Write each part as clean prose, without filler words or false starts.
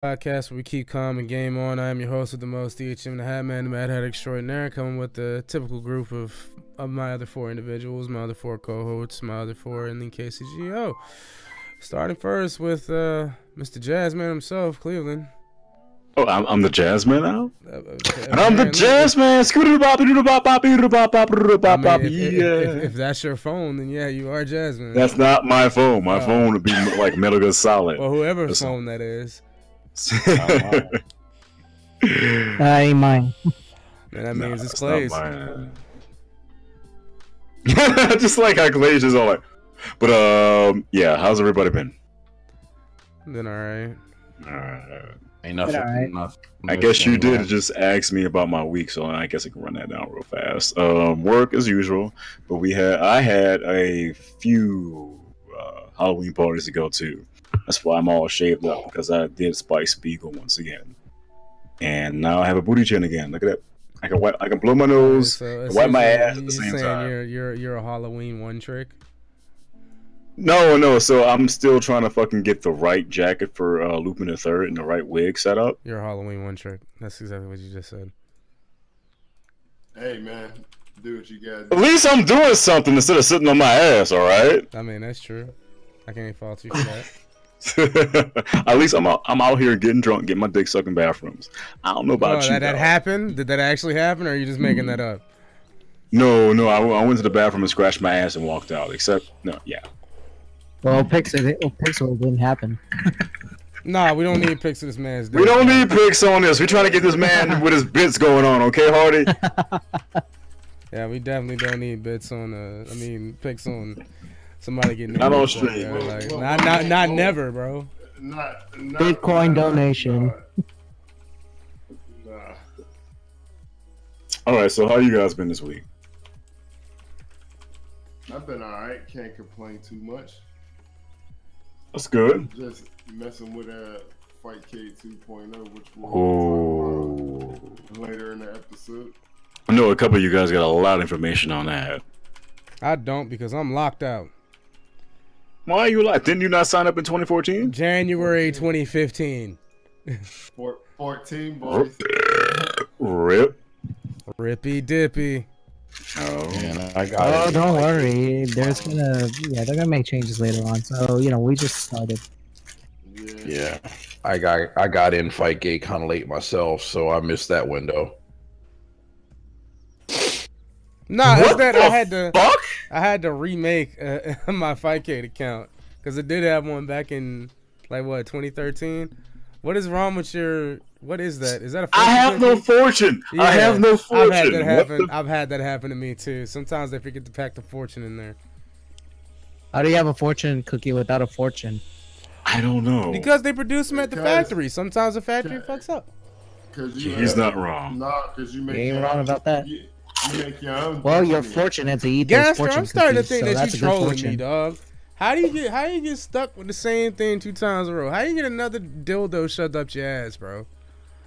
Podcast where we keep calm and game on. I am your host with the most, DHM the Hat Man, the Mad Hat Extraordinaire, coming with the typical group of my other four individuals, my other four co-hosts, my other four in the KCGO. Starting first with Mr. Jazzman himself, Cleveland. Oh, I'm the Jazzman now? I'm the Jazzman! If that's your phone, then yeah, you are Jazzman. That's not my phone. My phone would be like Metal Gear Solid. Well, whoever's phone that is. Ain't mine. Man, that means it's Clay's. Just like how Clay's just all like, but yeah, how's everybody been? Been alright. Alright. Ain't nothing. Right. I guess you did just ask me about my week, so I guess I can run that down real fast. Work as usual, but I had a few Halloween parties to go to. That's why I'm all shaved up, because I did Spike Spiegel once again, and now I have a booty chin again. Look at that! I can blow my nose, so wipe my ass at the same time. You're a Halloween one trick. No. So I'm still trying to fucking get the right jacket for Lupin the Third and the right wig set up. You're a Halloween one trick. That's exactly what you just said. Hey man, do what you gotta do. At least I'm doing something instead of sitting on my ass. All right. I mean, that's true. I can't fault you for that. At least I'm out here getting drunk, getting my dick sucked in bathrooms. I don't know about you. That happened? Did that actually happen, or are you just making that up? No. I went to the bathroom and scratched my ass and walked out. Yeah. Well, Pixel didn't happen. Nah, we don't need pics of this man's dick. We don't need pics on this. We're trying to get this man with his bits going on, okay, Hardy? Yeah, we definitely don't need bits on. Pics on somebody getting not on stream. Like, not never, bro. Not Bitcoin donation. Nah. All right, so how you guys been this week? I've been alright. Can't complain too much. That's good. Just messing with Fightcade 2.0, which we'll talk about later in the episode. I know a couple of you guys got a lot of information on that. I don't, because I'm locked out. Why are you locked? Didn't you not sign up in 2014? January 2015. 14, boys. Rip. Rippy dippy. Oh, man, I got it. Don't worry. They're gonna make changes later on. So we just started. Yeah, I got in Fightcade kind of late myself, so I missed that window. Nah, what that the fuck? I had to remake my Fightcade account because it did have one back in 2013. What is wrong with your? What is that? Is that a? I have no fortune. Yeah, I have no fortune. I've had that happen. I've had that happen to me too. Sometimes they forget to pack the fortune in there. How do you have a fortune cookie without a fortune? I don't know. Because they produce them at the factory. Sometimes the factory fucks up. He's not wrong. Nah, because you make. You ain't wrong about that. You make your own. Well, you're fortunate to eat those fortune I'm starting cookies, to think so that that's you're a good trolling fortune. me, dog. How do you get stuck with the same thing 2 times in a row? How do you get another dildo shoved up your ass, bro?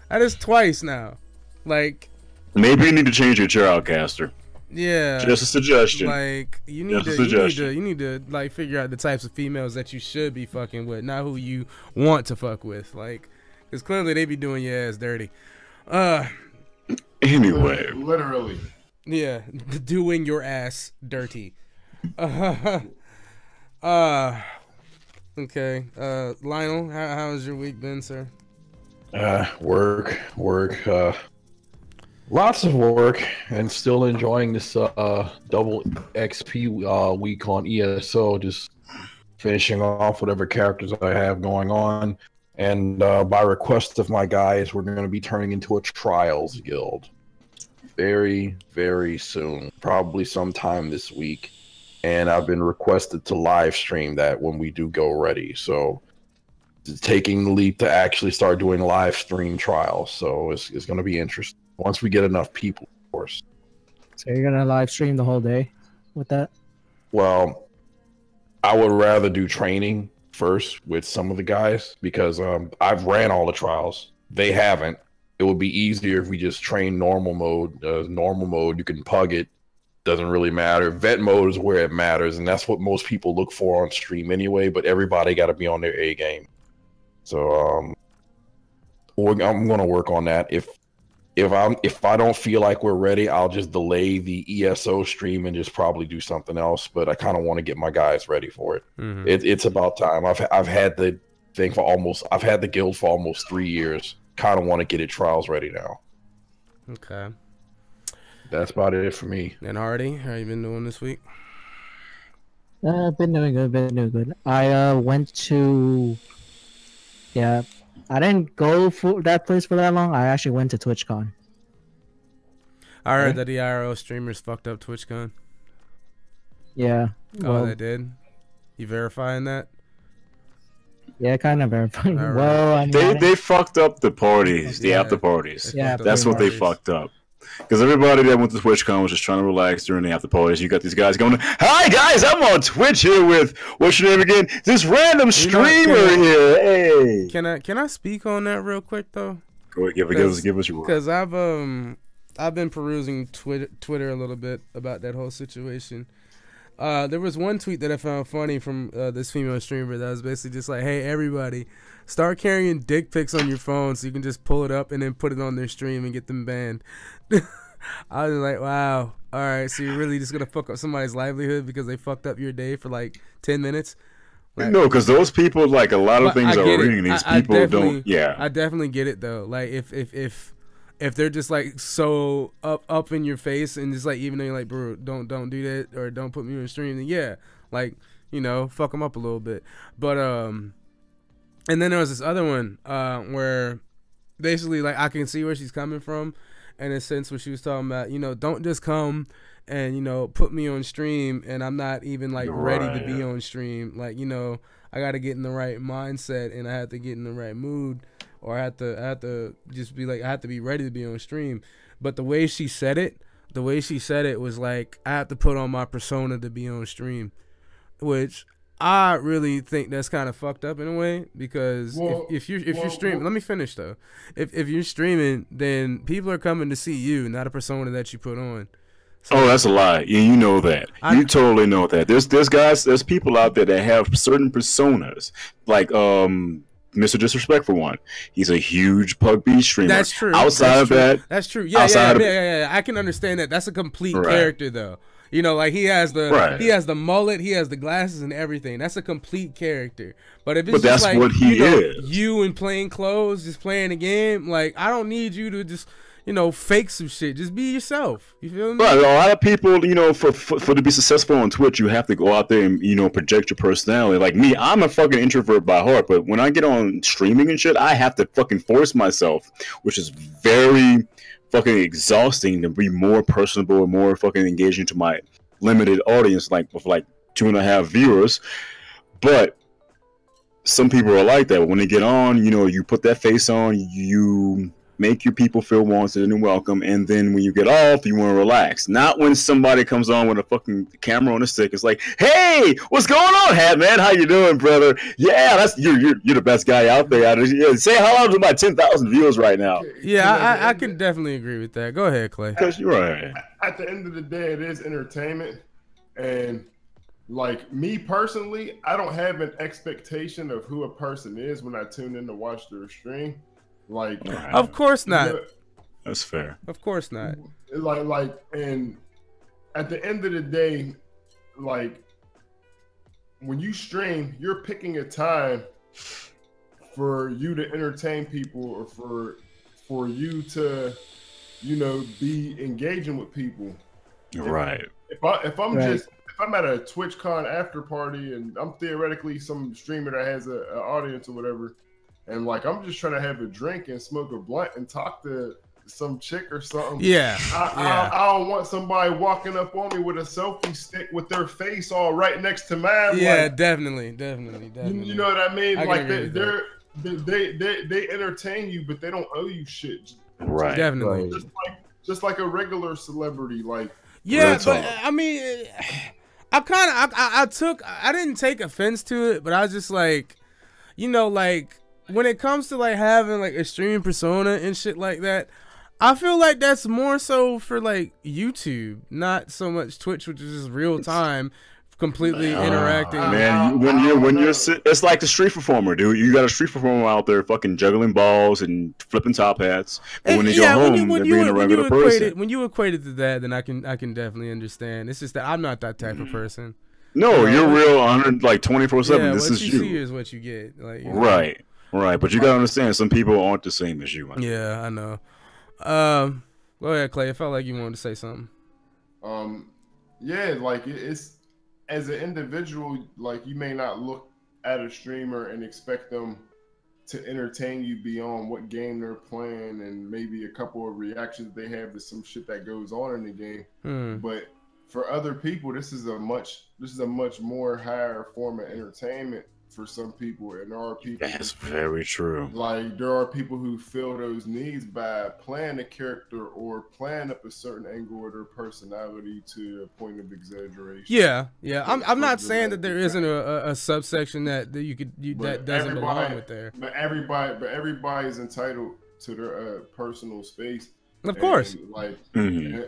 That is twice now. Like, maybe you need to change your chair out, Caster. Yeah. Just a suggestion. Like, you need to like figure out the types of females that you should be fucking with, not who you want to fuck with. Like, because clearly they be doing your ass dirty. Anyway. Literally. Yeah, doing your ass dirty. Okay. Lionel, how's your week been, sir? Work. Lots of work, and still enjoying this double XP week on ESO. Just finishing off whatever characters I have going on, and by request of my guys, we're going to be turning into a Trials guild very, very soon, probably sometime this week. And I've been requested to live stream that when we do go ready. So taking the leap to actually start doing live stream trials. So it's going to be interesting once we get enough people, of course. So you're going to live stream the whole day with that? Well, I would rather do training first with some of the guys because I've ran all the trials. They haven't. It would be easier if we just train normal mode. Normal mode, you can pug it. Doesn't really matter. Vet mode is where it matters, and that's what most people look for on stream anyway, but everybody got to be on their A game. So I'm gonna work on that. If I don't feel like we're ready, I'll just delay the ESO stream and just probably do something else. But I kind of want to get my guys ready for it. It's about time. I've had the thing I've had the guild for almost 3 years. Kind of want to get it trials ready now. Okay. That's about it for me. And Hardy, how you been doing this week? Been doing good. I went to, I didn't go for that place for that long. I actually went to TwitchCon. I heard that the IRL streamers fucked up TwitchCon. Yeah. Oh, they did? You verifying that? Yeah, kind of verifying. Right. Well, I mean, They fucked up the parties, the after parties. Yeah, That's what they fucked up. Because everybody that went to TwitchCon was just trying to relax during the after parties. You got these guys going, "Hi guys, I'm on Twitch here with what's your name again? This random streamer here." Hey, Can I speak on that real quick though? go ahead, give us your word. Because I've been perusing Twitter a little bit about that whole situation. There was one tweet that I found funny from this female streamer that was basically just like, "Hey everybody, start carrying dick pics on your phone so you can just pull it up and then put it on their stream and get them banned." I was like, wow, all right, so you're really just gonna fuck up somebody's livelihood because they fucked up your day for like 10 minutes? Like, No, because those people, like a lot of things are get it. ringing. These people don't. Yeah, I definitely get it though. Like if they're just like so up in your face and just like, even though you're like, bro, don't do that or don't put me on the stream, then yeah, like, you know, fuck them up a little bit. But and then there was this other one where basically like I can see where she's coming from, in a sense where she was talking about, you know, don't just come and, you know, put me on stream and I'm not even like ready to be on stream. Like, you know, I got to get in the right mindset and I have to get in the right mood, or I have to just be like, I have to be ready to be on stream. But the way she said it was like, I have to put on my persona to be on stream, which I really think that's kind of fucked up in a way, because if you're streaming, let me finish though. If you're streaming, then people are coming to see you, not a persona that you put on. So, that's a lie. Yeah, you know that. You totally know that. There's people out there that have certain personas, like Mr. Disrespect for one. He's a huge PUBG streamer. That's true. That's true. Yeah. I can understand that. That's a complete character though. You know, like he has the mullet, he has the glasses and everything. That's a complete character. But if it's just like, what he is. You in plain clothes, just playing a game, like I don't need you to just, you know, fake some shit. Just be yourself. You feel me? Right. A lot of people, you know, for to be successful on Twitch, you have to go out there and, you know, project your personality. Like me, I'm a fucking introvert by heart, but when I get on streaming and shit, I have to fucking force myself, which is very fucking exhausting, to be more personable and more fucking engaging to my limited audience, like with like 2.5 viewers. But some people are like that. When they get on, you know, you put that face on, you make your people feel wanted and welcome, and then when you get off, you want to relax. Not when somebody comes on with a fucking camera on a stick. It's like, hey, what's going on, Hat Man? How you doing, brother? Yeah, that's you're the best guy out there. Yeah, say hello to my 10,000 viewers right now. Yeah, I can definitely agree with that. Go ahead, Clay. Because you're right. At the end of the day, it is entertainment, and like me personally, I don't have an expectation of who a person is when I tune in to watch their stream. Like, of course not. You know, that's fair. Of course not. Like, and at the end of the day, like when you stream, you're picking a time for you to entertain people, or for you to, you know, be engaging with people. Right. If I'm at a TwitchCon after party and I'm theoretically some streamer that has an audience or whatever, and like I'm just trying to have a drink and smoke a blunt and talk to some chick or something. Yeah. I don't want somebody walking up on me with a selfie stick with their face all right next to mine. Yeah, like, definitely. You know what I mean? Like they entertain you, but they don't owe you shit. Right. Definitely. Just like a regular celebrity. Like, yeah, but I mean, I didn't take offense to it, but I was just like, you know, like when it comes to like having like a streaming persona and shit like that, I feel like that's more so for like YouTube, not so much Twitch, which is just real time completely interacting. Man, when you're it's like the street performer, dude. You got a street performer out there fucking juggling balls and flipping top hats. But when they go home, they're being a regular person. When you equate it to that, then I can definitely understand. It's just that I'm not that type of person. No, you're real 24/7. Yeah, this what is you you. see is what you get. Like, Right. But you gotta understand, some people aren't the same as you, man. Yeah, I know. Go ahead, Clay. I felt like you wanted to say something. Yeah, like it's as an individual, like you may not look at a streamer and expect them to entertain you beyond what game they're playing and maybe a couple of reactions they have to some shit that goes on in the game. But for other people, this is a much more higher form of entertainment for some people, and there are people. That's very true. Like there are people who fill those needs by playing a character or playing up a certain angle of their personality to a point of exaggeration. Yeah. I'm not saying that there isn't a subsection that that doesn't belong with there. But everybody is entitled to their personal space. Of course. And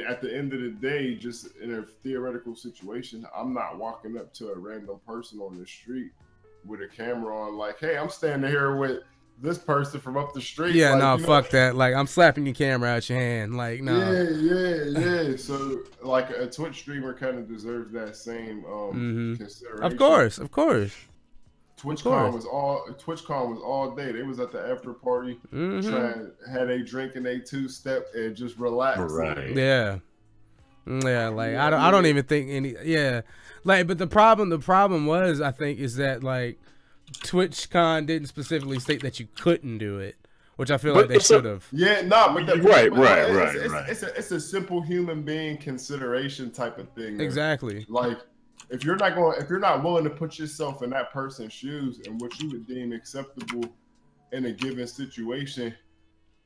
at the end of the day, just in a theoretical situation, I'm not walking up to a random person on the street with a camera on, like, hey, I'm standing here with this person from up the street. Yeah, like, no, fuck that. Like, I'm slapping your camera out your hand. Like, no. Yeah. So, like, a Twitch streamer kind of deserves that same consideration. Of course. TwitchCon was all day. They was at the after party, had a drink and a two-step and just relax. Right. Yeah. Like I don't even think any. Yeah. Like, but the problem was, I think, is that like TwitchCon didn't specifically state that you couldn't do it, which I feel like they should have. Yeah. No. But right. It's a simple human being consideration type of thing. Man. Exactly. Like. If you're not willing to put yourself in that person's shoes and what you would deem acceptable in a given situation,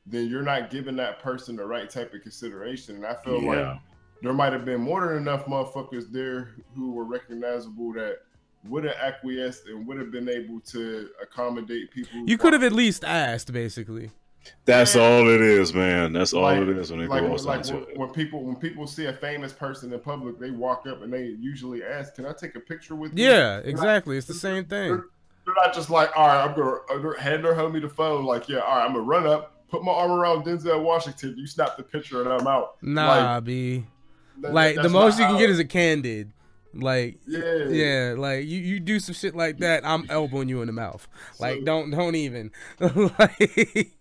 then you're not giving that person the right type of consideration. And I feel like there might have been more than enough motherfuckers there who were recognizable that would have acquiesced and would have been able to accommodate people. You could have at least asked, basically. That's all it is, man. That's all it is when they go outside to it. When people see a famous person in public, they walk up and they usually ask, "Can I take a picture with you?" Yeah, exactly. It's the same thing. They're not just like, "All right, I'm gonna hand their homie the phone." Like, yeah, all right, I'm gonna run up, put my arm around Denzel Washington. You snap the picture and I'm out. Nah, like, B. Like the most you can get is a candid. Like like you do some shit like that, I'm elbowing you in the mouth. Like don't even. Like.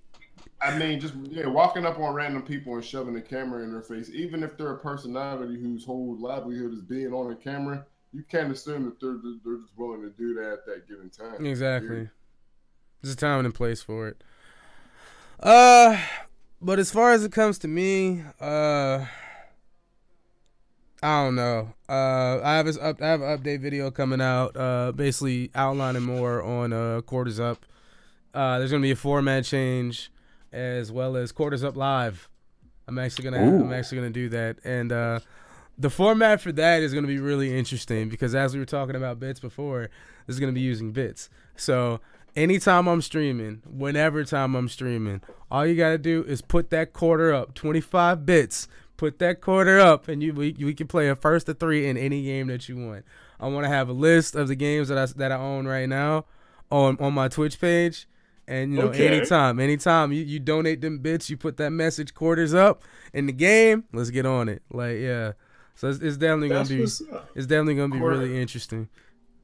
I mean, just walking up on random people and shoving a camera in their face, even if they're a personality whose whole livelihood is being on a camera, you can't assume that they're just willing to do that at that given time. Exactly. There's a time and a place for it. But as far as it comes to me, I don't know. I have an update video coming out, basically outlining more on Quarters Up. There's gonna be a format change, as well as Quarters Up Live. I'm actually gonna do that, and the format for that is gonna be really interesting because as we were talking about bits before, this is gonna be using bits. So anytime I'm streaming, whenever time I'm streaming, all you gotta do is put that quarter up, 25 bits. Put that quarter up, and we can play a first to 3 in any game that you want. I want to have a list of the games that I own right now on my Twitch page. And, you know, anytime you donate them bits, you put that message quarters up in the game, let's get on it. Like, yeah. So it's definitely going to be really interesting.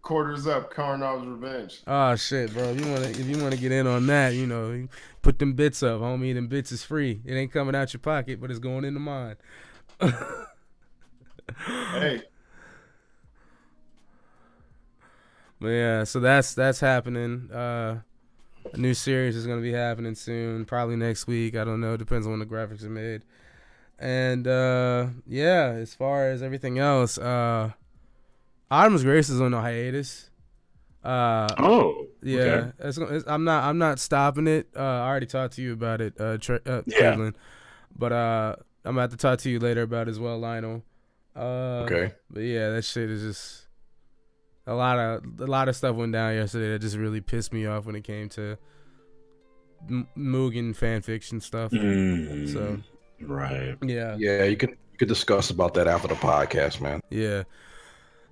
Quarters up, Karnov's Revenge. Oh, shit, bro. If you want to get in on that, you know, you put them bits up, homie. Them bits is free. It ain't coming out your pocket, but it's going into mine. Hey. But, yeah, so that's happening. A new series is going to be happening soon, probably next week. I don't know. Depends on when the graphics are made. And, yeah, as far as everything else, Autumn's Grace is on a hiatus. Yeah. Okay. I'm not stopping it. I already talked to you about it, Caitlin. But I'm going to have to talk to you later about it as well, Lionel. Okay. But, yeah, that shit is just... A lot of stuff went down yesterday that just really pissed me off when it came to Mugen fan fiction stuff. So right, yeah, you could discuss about that after the podcast, man. Yeah.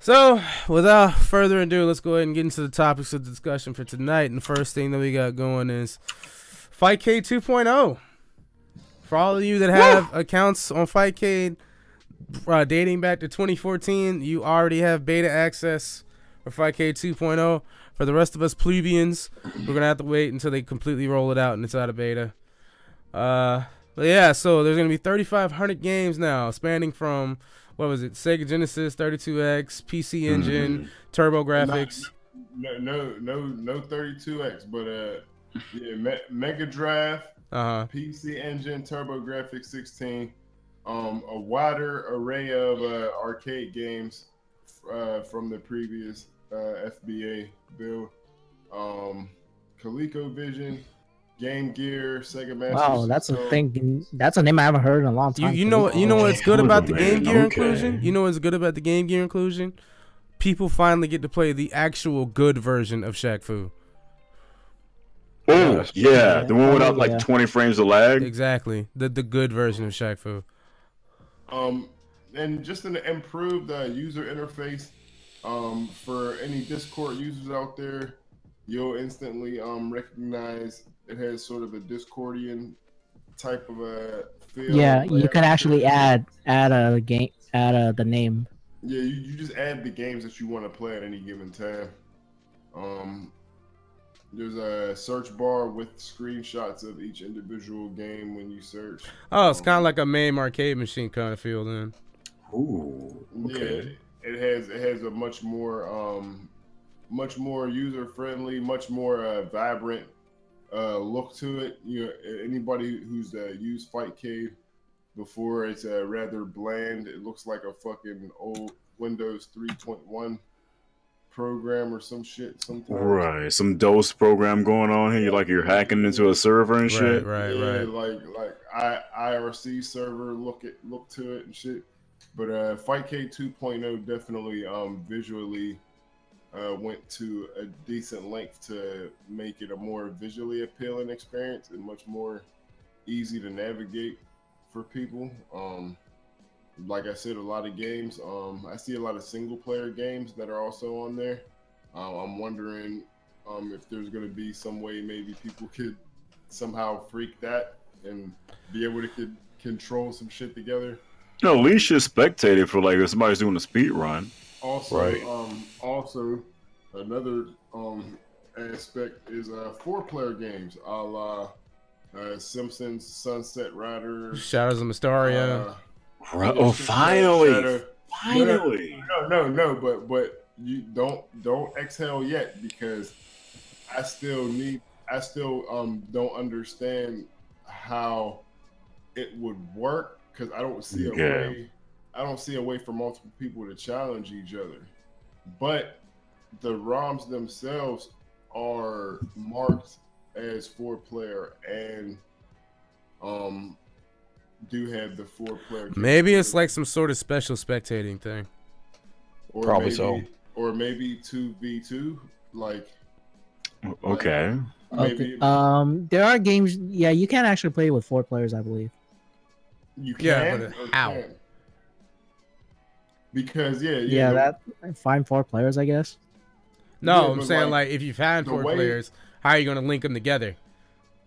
So, without further ado, let's go ahead and get into the topics of discussion for tonight. And the first thing that we got going is Fightcade 2.0. For all of you that have accounts on Fightcade dating back to 2014, you already have beta access for Fightcade 2.0. For the rest of us plebeians, we're going to have to wait until they completely roll it out and it's out of beta. But yeah, so there's going to be 3,500 games now, spanning from, what was it, Sega Genesis, 32X, PC Engine, Turbo Graphics. No 32X, but yeah, Mega Drive, PC Engine, Turbo Graphics 16, a wider array of arcade games from the previous FBA build, ColecoVision, Game Gear, Sega Master. Wow, that's a thing. That's a name I haven't heard in a long time. You know what's good about the Game Gear inclusion? You know what's good about the Game Gear inclusion? People finally get to play the actual good version of Shaq Fu. Oh, yeah, the one without like 20 frames of lag. Exactly, the good version of Shaq Fu. And just an improved user interface. For any Discord users out there, you'll instantly recognize it has sort of a Discordian type of a feel. Yeah, you can actually add a game, the name. Yeah, you just add the games that you want to play at any given time. There's a search bar with screenshots of each individual game when you search. Oh, it's kind of like a MAME arcade machine kind of feel then. Ooh, okay. Yeah, it has a much more user friendly, much more vibrant look to it. You know, anybody who's used Fightcade before, it's rather bland. It looks like a fucking old Windows 3.1 program or some shit sometimes. Right, some DOS program going on here. You're hacking into a server and shit. Right. Like IRC server look to it and shit. But Fightcade 2.0 definitely visually went to a decent length to make it a more visually appealing experience and much more easy to navigate for people. Like I said, a lot of games. I see a lot of single player games that are also on there. I'm wondering if there's going to be some way maybe people could somehow freak that and be able to control some shit together. No, at least you're spectating for like if somebody's doing a speed run. Also, right. Also another aspect is 4-player games, a la Simpsons, Sunset Riders, Shadows of Mysteria. Oh, finally! Finally! No, but you don't exhale yet, because I still don't understand how it would work, because I don't see a way for multiple people to challenge each other. But the ROMs themselves are marked as 4-player and do have the 4-player. Maybe it's like some sort of special spectating thing. Or probably maybe, so. Or maybe 2v2, like. Okay. Maybe, there are games. Yeah, you can actually play with 4 players, I believe. You can. Yeah, but how? Can. Because that find 4 players, I guess. No, Yeah, I'm but, saying like if you find 4 players, how are you going to link them together?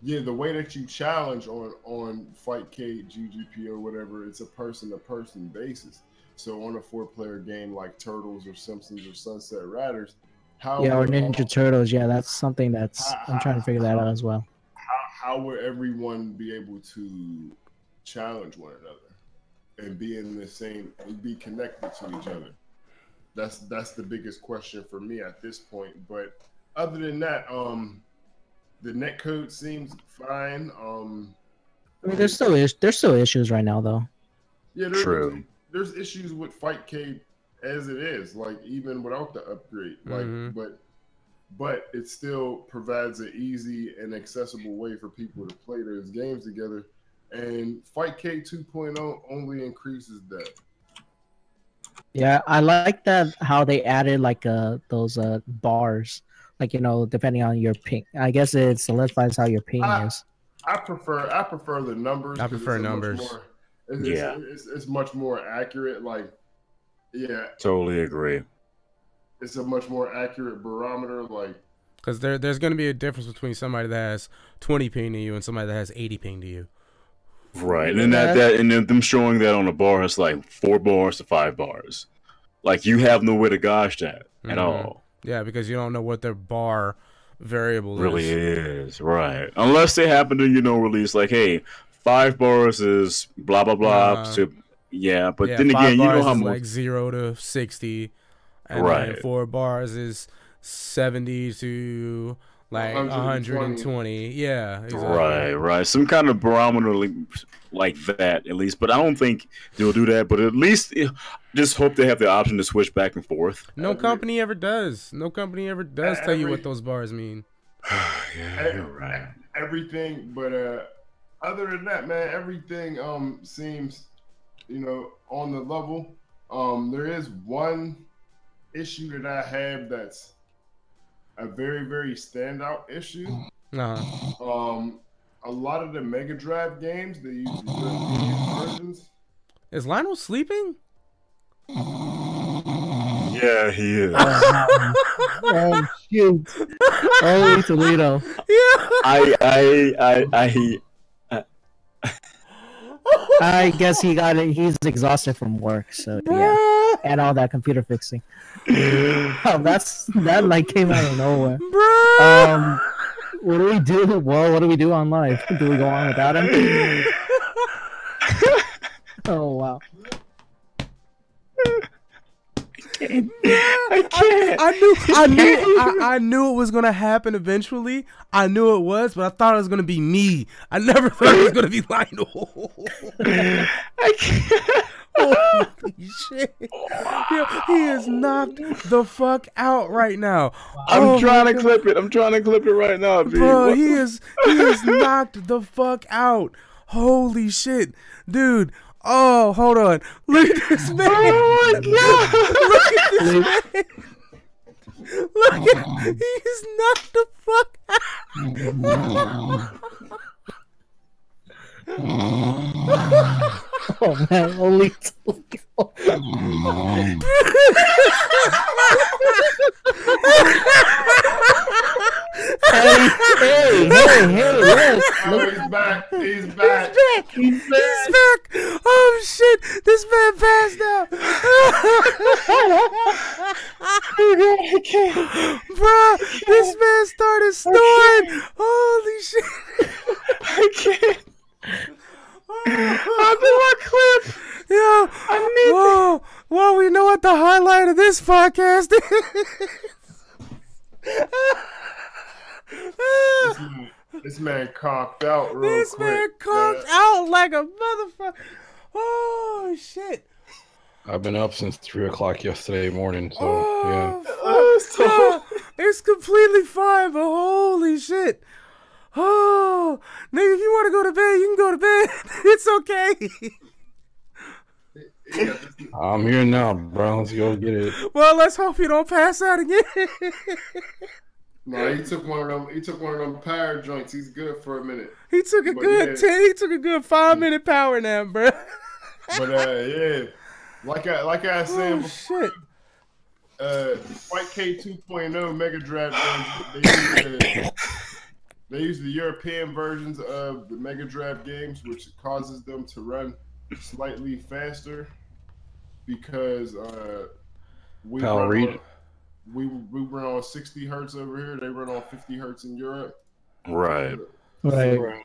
Yeah, the way that you challenge on Fightcade, GGP, or whatever, it's a person-to-person basis. So on a 4-player game like Turtles or Simpsons or Sunset Riders, or Ninja Turtles, that's something that's I'm trying to figure that out as well. How would everyone be able to challenge one another and be connected to each other? That's the biggest question for me at this point. But other than that, the netcode seems fine. I mean, there's still issues right now, though. Yeah, True. There's issues with Fightcade as it is, like even without the upgrade. Like, but it still provides an easy and accessible way for people to play those games together. And Fightcade 2.0 only increases that. Yeah, I like that how they added like those bars, like depending on your ping. I guess it solidifies how your ping is. I prefer the numbers. I prefer numbers. It's much more accurate. Like, yeah, totally agree. it's a much more accurate barometer. Like, because there's going to be a difference between somebody that has 20 ping to you and somebody that has 80 ping to you. Right, and and then them showing that on the bar is like 4 bars to 5 bars. Like, you have no way to gauge that at all. Yeah, because you don't know what their bar variable really is. Right. Unless they happen to, release like, hey, 5 bars is blah blah blah. But then again, you know how much, like 0 to 60, and then 4 bars is 70 to like 120. Yeah. Exactly. Right. Some kind of barometer like that, at least. But I don't think they'll do that. But at least just hope they have the option to switch back and forth. No company ever does. No company ever does tell you what those bars mean. Yeah, you're right. Everything, but other than that, man, everything seems, on the level. There is one issue that I have that's a very, very standout issue. A lot of the Mega Drive games, they use the European versions. Is Lionel sleeping? Yeah, he is. Oh shoot! Holy Toledo! I guess he got it. He's exhausted from work, so yeah, and all that computer fixing. That like came out of nowhere. What do we do? Well, what do we do on live? Do we go on without him? Oh wow! I can't. I knew it was gonna happen eventually. I knew it was, but I thought it was gonna be me. I never thought it was gonna be Lionel. I can't. Holy shit! Yo, he is knocked the fuck out right now. I'm trying to clip it. I'm trying to clip it right now, bro. He is knocked the fuck out. Holy shit, dude. Oh, hold on. Look at this man. Oh my god. Look at this man. Look at him. He's knocked the fuck out. Oh man, holy Hey, look. Oh, he's back. He's back. He's back. Oh shit, this man passed out. I can't. Bro, this man started snoring. Holy shit. I can't. How do I clip? Yo, well, we know what the highlight of this podcast is. This man conked out real quick. This man conked out like a motherfucker. Oh shit! I've been up since 3 o'clock yesterday morning, so it's completely fine. But holy shit! Oh, nigga, if you want to go to bed, you can go to bed. It's okay. I'm here now, bro. Let's go get it. Well, let's hope you don't pass out again. No, he took one of them. He took one of them power joints. He's good for a minute. He took a good 5-minute power nap, bro. But yeah, like I said before, shit. Fightcade 2.0 Mega Drive games, they use the European versions of the Mega Drive games, which causes them to run slightly faster because we run on 60 hertz over here. They run on 50 hertz in Europe. Right. They run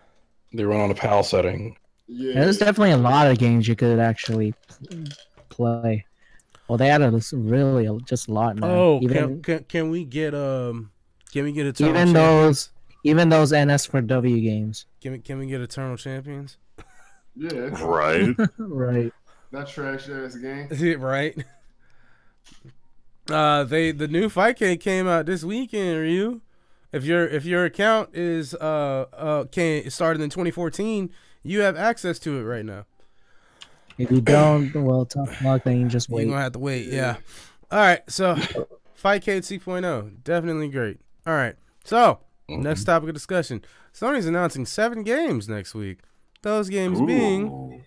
on a PAL setting. Yeah, there's definitely a lot of games you could actually play. Well, they added really just a lot now. Oh, can we get a even those NS4W games? Can we get Eternal Champions? Yeah. Right. Right. That trash ass game. Right. The new Fightcade came out this weekend, Ryu. If your account is started in 2014, you have access to it right now. If you don't, well, tough luck, then you just wait. You're gonna have to wait, yeah. All right, so Fightcade 2.0, definitely great. All right, so next topic of discussion. Sony's announcing 7 games next week. Those games being,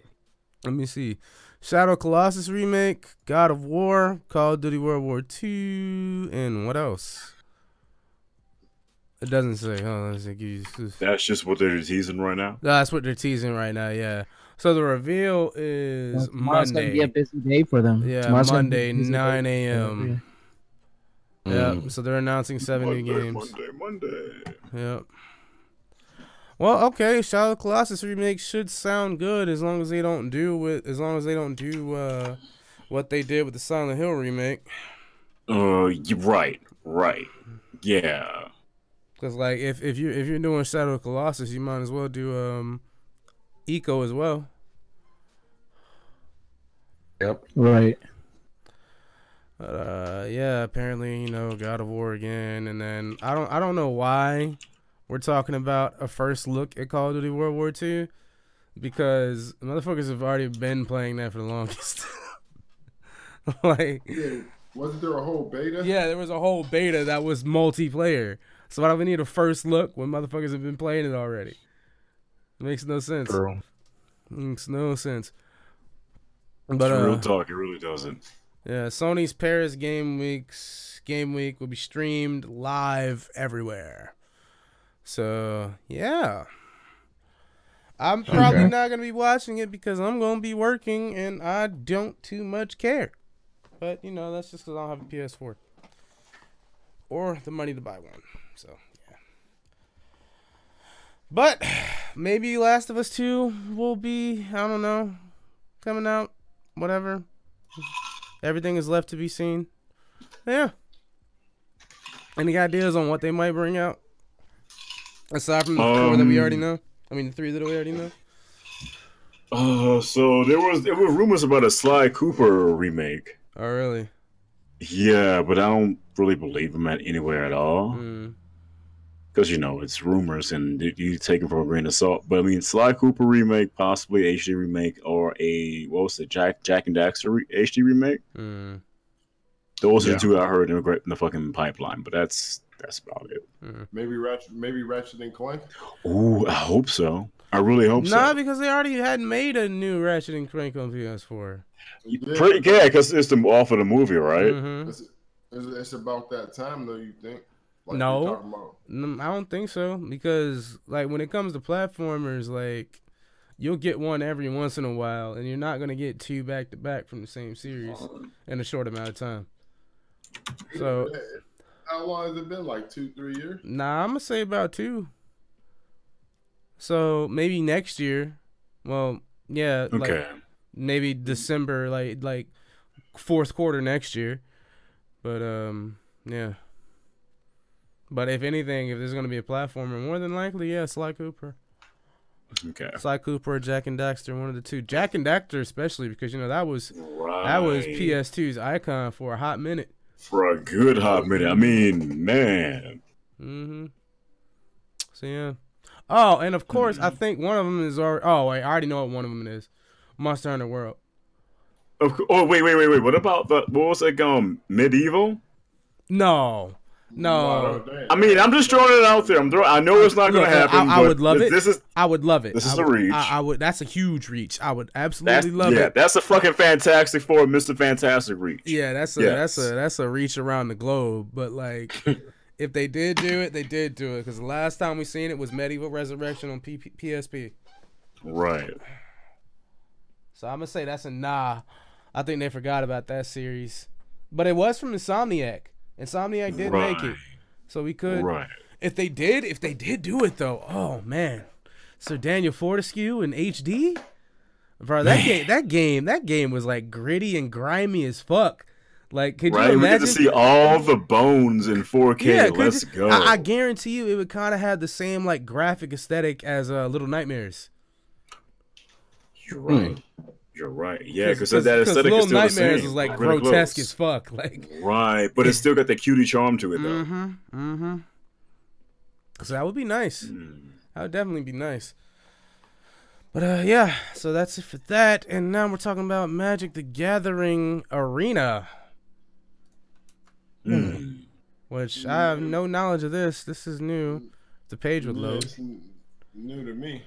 let me see, Shadow Colossus remake, God of War, Call of Duty World War II, and what else? It doesn't say. Hold on, let's see. That's just what they're teasing right now. No, that's what they're teasing right now. Yeah. So the reveal is Tomorrow's gonna Monday. be a busy day for them. Yeah, Tomorrow's Monday, gonna be a busy 9 day. a.m. Yeah. So they're announcing 7 new games. Monday. Yep. Well, okay. Shadow of the Colossus remake should sound good as long as they don't do what they did with the Silent Hill remake. Right. Yeah. Because like if you're doing Shadow of the Colossus, you might as well do Eco as well. Yep. Right. Yeah. Apparently, God of War again, and then I don't know why we're talking about a first look at Call of Duty World War II, because motherfuckers have already been playing that for the longest. Like, Yeah, wasn't there a whole beta? yeah, there was a whole beta that was multiplayer. So why do we need a first look when motherfuckers have been playing it already? It makes no sense. True. Makes no sense. But Real talk, it really doesn't. yeah, Sony's Paris Game Week will be streamed live everywhere. So yeah, I'm probably not gonna be watching it because I'm gonna be working and I don't too much care. But that's just because I don't have a PS4 or the money to buy one. So yeah. But maybe Last of Us 2 will be, I don't know, coming out. Whatever. Everything is left to be seen. Yeah. Any ideas on what they might bring out? Aside from the 4 that we already know? I mean, the 3 that we already know? So there were rumors about a Sly Cooper remake. Oh, really? Yeah, but I don't really believe them anywhere at all. Because, it's rumors and you take them from a grain of salt. But, I mean, Sly Cooper remake, possibly HD remake, or Jack and Daxter HD remake. Those are the 2 I heard in the fucking pipeline, but that's about it. Maybe Ratchet and Clank? Ooh, I hope so. I really hope so. Nah, because they already had made a new Ratchet and Clank on PS4. Yeah, because it's off of the movie, right? It's about that time, though, you think? Like No, I don't think so, because like when it comes to platformers, like you'll get one every once in a while, and you're not gonna get 2 back to back from the same series in a short amount of time. So, how long has it been? Like 2-3 years? Nah, I'm gonna say about 2. So maybe next year. Well, yeah, okay. like maybe December, like 4th quarter next year. But yeah. But if anything, if there's gonna be a platformer, more than likely, yeah, Sly Cooper. Okay. Sly Cooper or Jack and Daxter, one of the 2. Jack and Daxter especially, because that was PS2's icon for a hot minute. For a good hot minute. I mean, man. So yeah. Oh, and of course, I think one of them is already. Oh wait, I already know what one of them is. Monster Hunter World. Oh wait. What about what was it? Medieval? No. I mean, I'm just throwing it out there. I know it's not going to happen. I would love it. I would love it. This is a reach. I would. That's a huge reach. I would absolutely love it. Yeah, that's a fucking Fantastic Four, Mr. Fantastic reach. Yeah, that's a reach around the globe. But like, if they did do it, they did do it. Because the last time we seen it was Medieval Resurrection on PSP. Right. So I'm gonna say that's a nah. I think they forgot about that series, but it was from Insomniac. Insomniac did make it, so we could. Right. If they did do it though, oh man, Sir Daniel Fortescue in HD, bro, that game was like gritty and grimy as fuck. Like, could you imagine? We get to see all the bones in 4K. Yeah, let's go. I guarantee you, it would kind of have the same like graphic aesthetic as Little Nightmares. You're right. You're right. Yeah, because that aesthetic is still the same. Nightmares is like really grotesque as fuck. Like, right, but it's still got that cutie charm to it, though. So that would be nice. That would definitely be nice. But yeah, so that's it for that. And now we're talking about Magic the Gathering Arena. Which I have no knowledge of this. This is new. The page would load. It's new to me.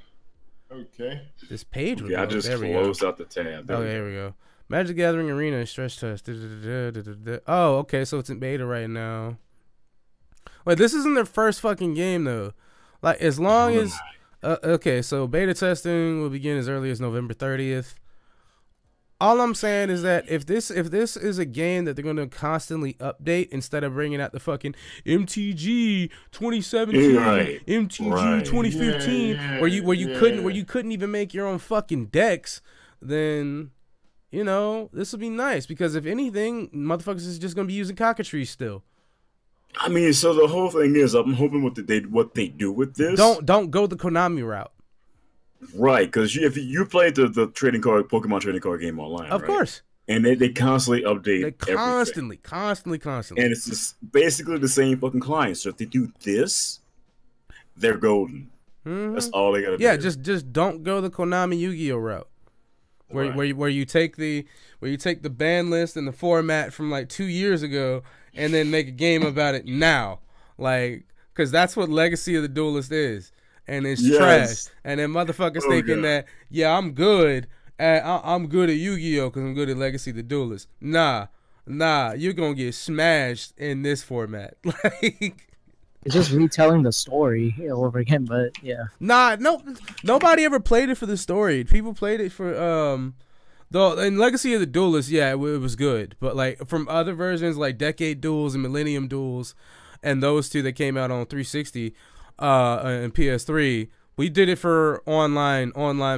Okay. This page was Yeah, I just closed out the tab. Oh, here we go. Magic Gathering Arena stretch test. Oh, okay, so it's in beta right now. Wait, this isn't their first fucking game though. Like, as long as okay, so beta testing will begin as early as November 30th. All I'm saying is that if this is a game that they're gonna constantly update instead of bringing out the fucking MTG 2017, MTG 2015, where you couldn't even make your own fucking decks, then you know this would be nice, because if anything, motherfuckers is just gonna be using cockatrice still. I mean, so the whole thing is, I'm hoping what they do with this. Don't go the Konami route. Right, because if you played the Pokemon trading card game online, of course, and they constantly update, constantly, and it's just basically the same fucking client. So if they do this, they're golden. That's all they gotta do. Yeah, just don't go the Konami Yu-Gi-Oh route, where you take the ban list and the format from like 2 years ago, and then make a game about it now, like, because that's what Legacy of the Duelist is. And it's trash, and then motherfuckers thinking that I'm good at Yu-Gi-Oh because I'm good at Legacy of the Duelist. Nah, you're gonna get smashed in this format. Like, it's just retelling the story over again, but yeah. Nobody ever played it for the story. People played it for though in Legacy of the Duelist, it was good, but like from other versions like Decade Duels and Millennium Duels, and those two that came out on 360. And PS3, we did it for online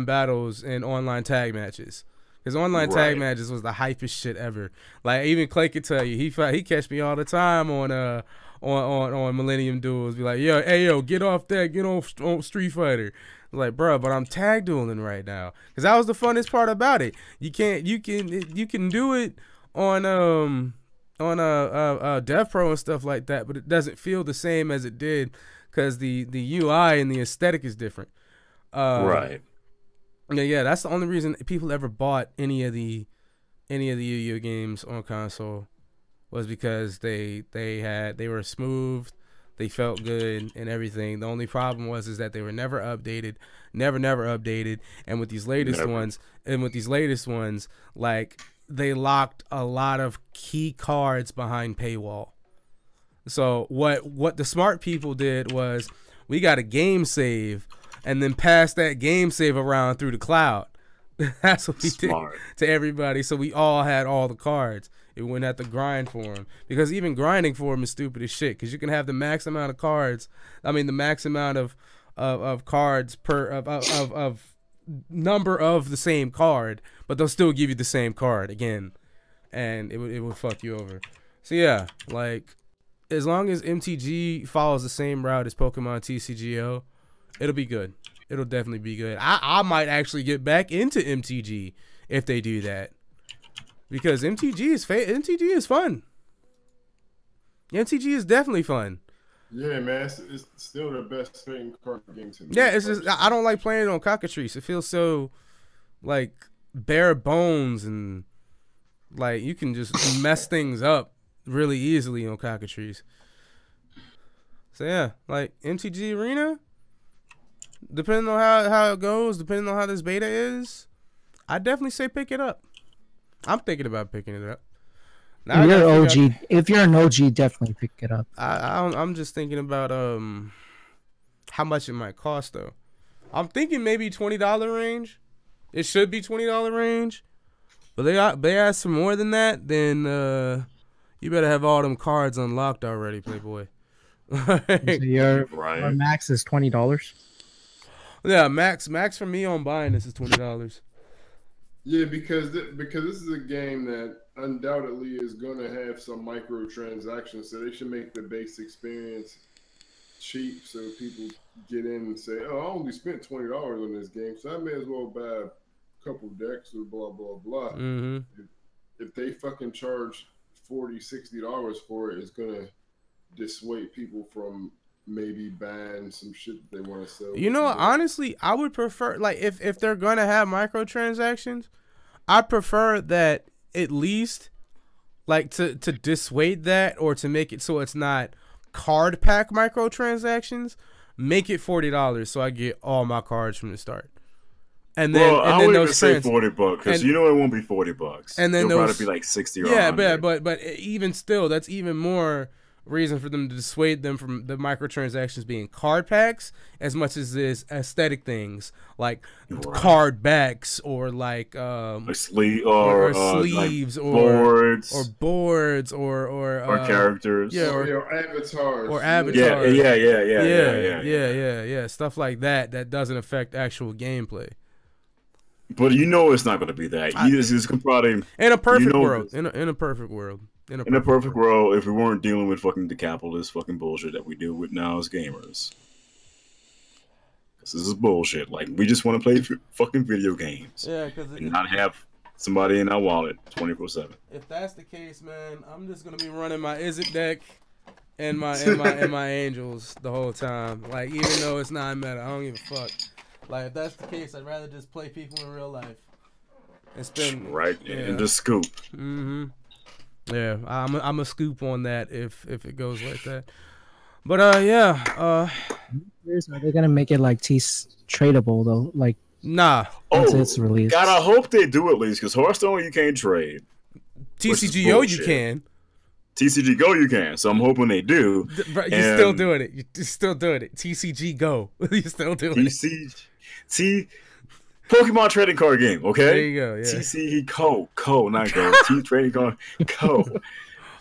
battles and online tag matches, because online tag matches was the hypest shit ever. Like, even Clay could tell you, he catch me all the time on Millennium Duels, be like, yo, get off that, get on Street Fighter. Like, bro, but I'm tag dueling right now, because that was the funnest part about it. You can do it on Dev Pro and stuff like that, but it doesn't feel the same as it did, because the UI and the aesthetic is different. Right. Yeah, that's the only reason people ever bought any of the Yu-Gi-Oh games on console, was because they were smooth, they felt good and everything. The only problem is that they were never updated, never updated. And with these latest ones, like, they locked a lot of key cards behind paywall. So what the smart people did was, we got a game save and then pass that game save around through the cloud. That's what we did to everybody. So we all had all the cards. It wouldn't have to grind for them, because even grinding for them is stupid as shit, because you can have the max amount of cards. I mean, the max amount of cards of number of the same card, but they'll still give you the same card again, and it would fuck you over. So yeah, like, as long as MTG follows the same route as Pokemon TCGO, it'll be good. It'll definitely be good. I might actually get back into MTG if they do that, because MTG is fun. MTG is definitely fun. Yeah, man, it's still the best trading card game to me. Yeah, it's just, I don't like playing it on cockatrice. It feels so, like, bare bones, and like, you can just mess things up really easily on cockatrice. So yeah, like, MTG Arena, depending on how it goes, depending on how this beta is, I definitely say pick it up. I'm thinking about picking it up. Now, if you're an OG, definitely pick it up. I'm just thinking about how much it might cost though. I'm thinking maybe $20 range. It should be $20 range, but they ask for more than that, then you better have all them cards unlocked already, Playboy. So your max is $20. Yeah, max for me on buying this is $20. Yeah, because this is a game that undoubtedly is going to have some microtransactions, so they should make the base experience cheap, so people get in and say, "Oh, I only spent $20 on this game, so I may as well buy a couple decks or blah blah blah." Mm-hmm. If they fucking charge $40, $60 for it, it's gonna dissuade people from maybe buying some shit that they want to sell. You know, honestly, I would prefer, like, if they're gonna have microtransactions, I prefer that, at least, like, to dissuade that, or to make it so it's not card pack microtransactions, make it $40 so I get all my cards from the start. And then, well, and I then would even those say friends, $40 because you know it won't be $40. And then it'll those, probably be like 60 or yeah, 100. but even still, that's even more reason for them to dissuade them from the microtransactions being card packs as much as this aesthetic things like card backs or like sleeves or boards or characters or avatars yeah stuff like that doesn't affect actual gameplay. But you know it's not going to be that. It's probably in a perfect world. In a perfect world. In a perfect world, if we weren't dealing with fucking the capitalist fucking bullshit that we deal with now as gamers. This is bullshit. Like, we just want to play fucking video games. Yeah, and not have somebody in our wallet 24/7. If that's the case, man, I'm just gonna be running my Izzet deck and my angels the whole time. Like, even though it's not meta, I don't give a fuck. Like, if that's the case, I'd rather just play people in real life and spend and just scoop. Mm-hmm. Yeah, I'm a scoop on that if it goes like that. But are they gonna make it like tradable though? Like, nah. Once it's released. God, I hope they do at least, because Hearthstone you can't trade. TCGO you can. TCGO you can. So I'm hoping they do. You're still doing it. You're still doing it. TCGO. You're still doing it. Pokemon trading card game, okay? There you go, yeah. TCGO, not Go. T trading card, Go.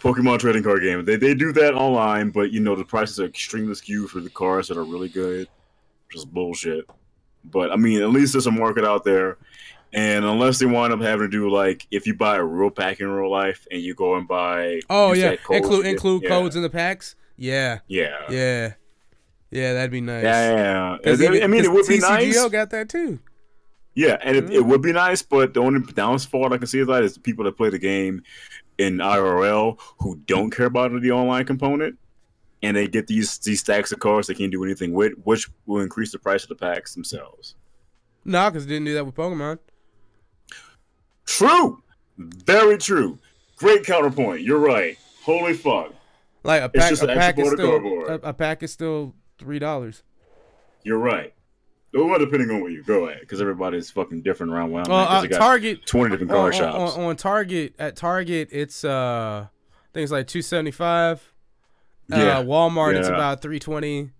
Pokemon trading card game. They do that online, but you know the prices are extremely skewed for the cards that are really good, which is bullshit. But I mean, at least there's a market out there. And unless they wind up having to do like if you buy a real pack in real life and you go and buy include codes in the packs. Yeah, that'd be nice. Yeah. I mean, it would be nice. TCGO got that too. Yeah, and it would be nice, but the only downfall I can see of that is the people that play the game in IRL who don't care about the online component, and they get these stacks of cards they can't do anything with, which will increase the price of the packs themselves. No, because it didn't do that with Pokemon. True. Very true. Great counterpoint. You're right. Holy fuck. Like a pack is still $3. You're right. Well, depending on where you go at, because everybody's fucking different around where I'm at. Target 20 different card shops. On Target, at Target, it's I think it's like $275. Walmart, it's about $320,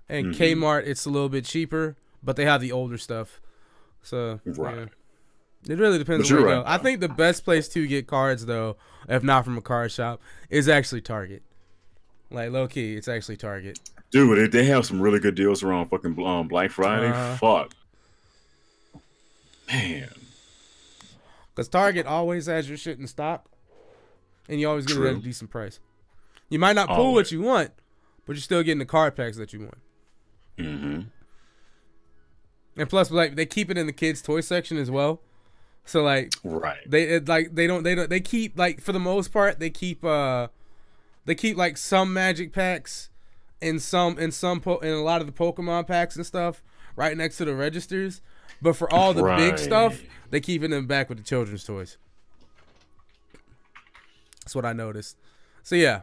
and Kmart, it's a little bit cheaper, but they have the older stuff. So it really depends on where you go. I think the best place to get cards, though, if not from a card shop, is actually Target. Like, low key, it's actually Target. Dude, they have some really good deals around fucking Black Friday. Fuck. Man. Because Target always has your shit in stock, and you always get it at a decent price. You might not pull what you want, but you're still getting the card packs that you want. Mm-hmm. And plus, like, they keep it in the kids' toy section as well. So, like, they keep, like, for the most part, they keep like some Magic packs and a lot of the Pokemon packs and stuff right next to the registers. But for all the big stuff, they keep it in the back with the children's toys. That's what I noticed. So yeah.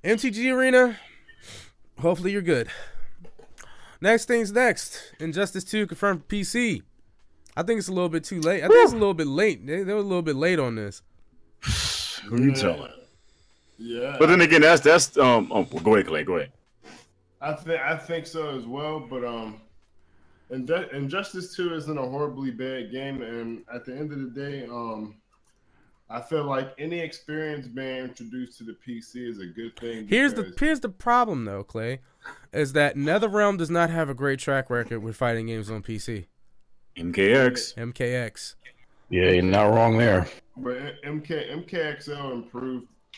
MTG Arena, hopefully you're good. Next thing's next. Injustice 2 confirmed for PC. I think it's a little bit too late. I think it's a little bit late. They were a little bit late on this. Who you telling? Yeah. But then again, that's go ahead, Clay. Go ahead. I think so as well, but Injustice 2 isn't a horribly bad game, and at the end of the day, I feel like any experience being introduced to the PC is a good thing. Here's the problem though, Clay, is that NetherRealm does not have a great track record with fighting games on PC. MKX. Yeah, you're not wrong there. But MKXL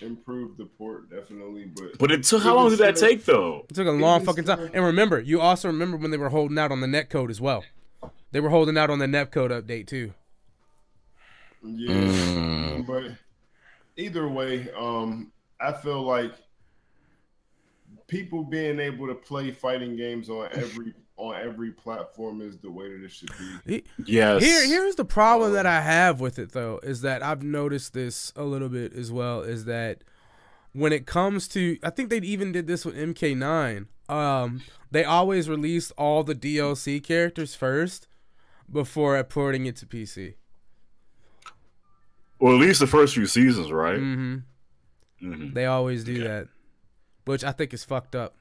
improved the port definitely, but it took how long did that take though? It took a long fucking time. And remember, you also remember when they were holding out on the netcode as well. They were holding out on the netcode update too. Yeah, but either way, I feel like people being able to play fighting games on every platform is the way that it should be. Yes. Here's the problem that I have with it though, is that I've noticed this a little bit as well, is that when it comes to, I think they even did this with MK9. They always released all the DLC characters first, before porting it to PC. Well, at least the first few seasons, right? They always do that, which I think is fucked up.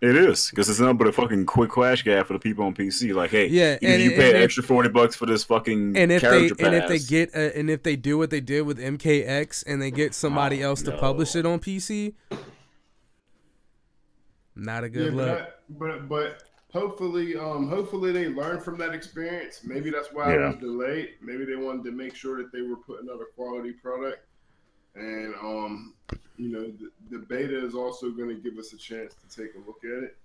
It is, because it's nothing but a fucking quick cash grab for the people on PC. Like, hey, yeah, and you pay an extra $40 for this fucking character pass. And if they do what they did with MKX and they get somebody else to publish it on PC, not a good look. But hopefully they learned from that experience. Maybe that's why it was delayed. Maybe they wanted to make sure that they were putting out a quality product. And you know, the beta is also going to give us a chance to take a look at it.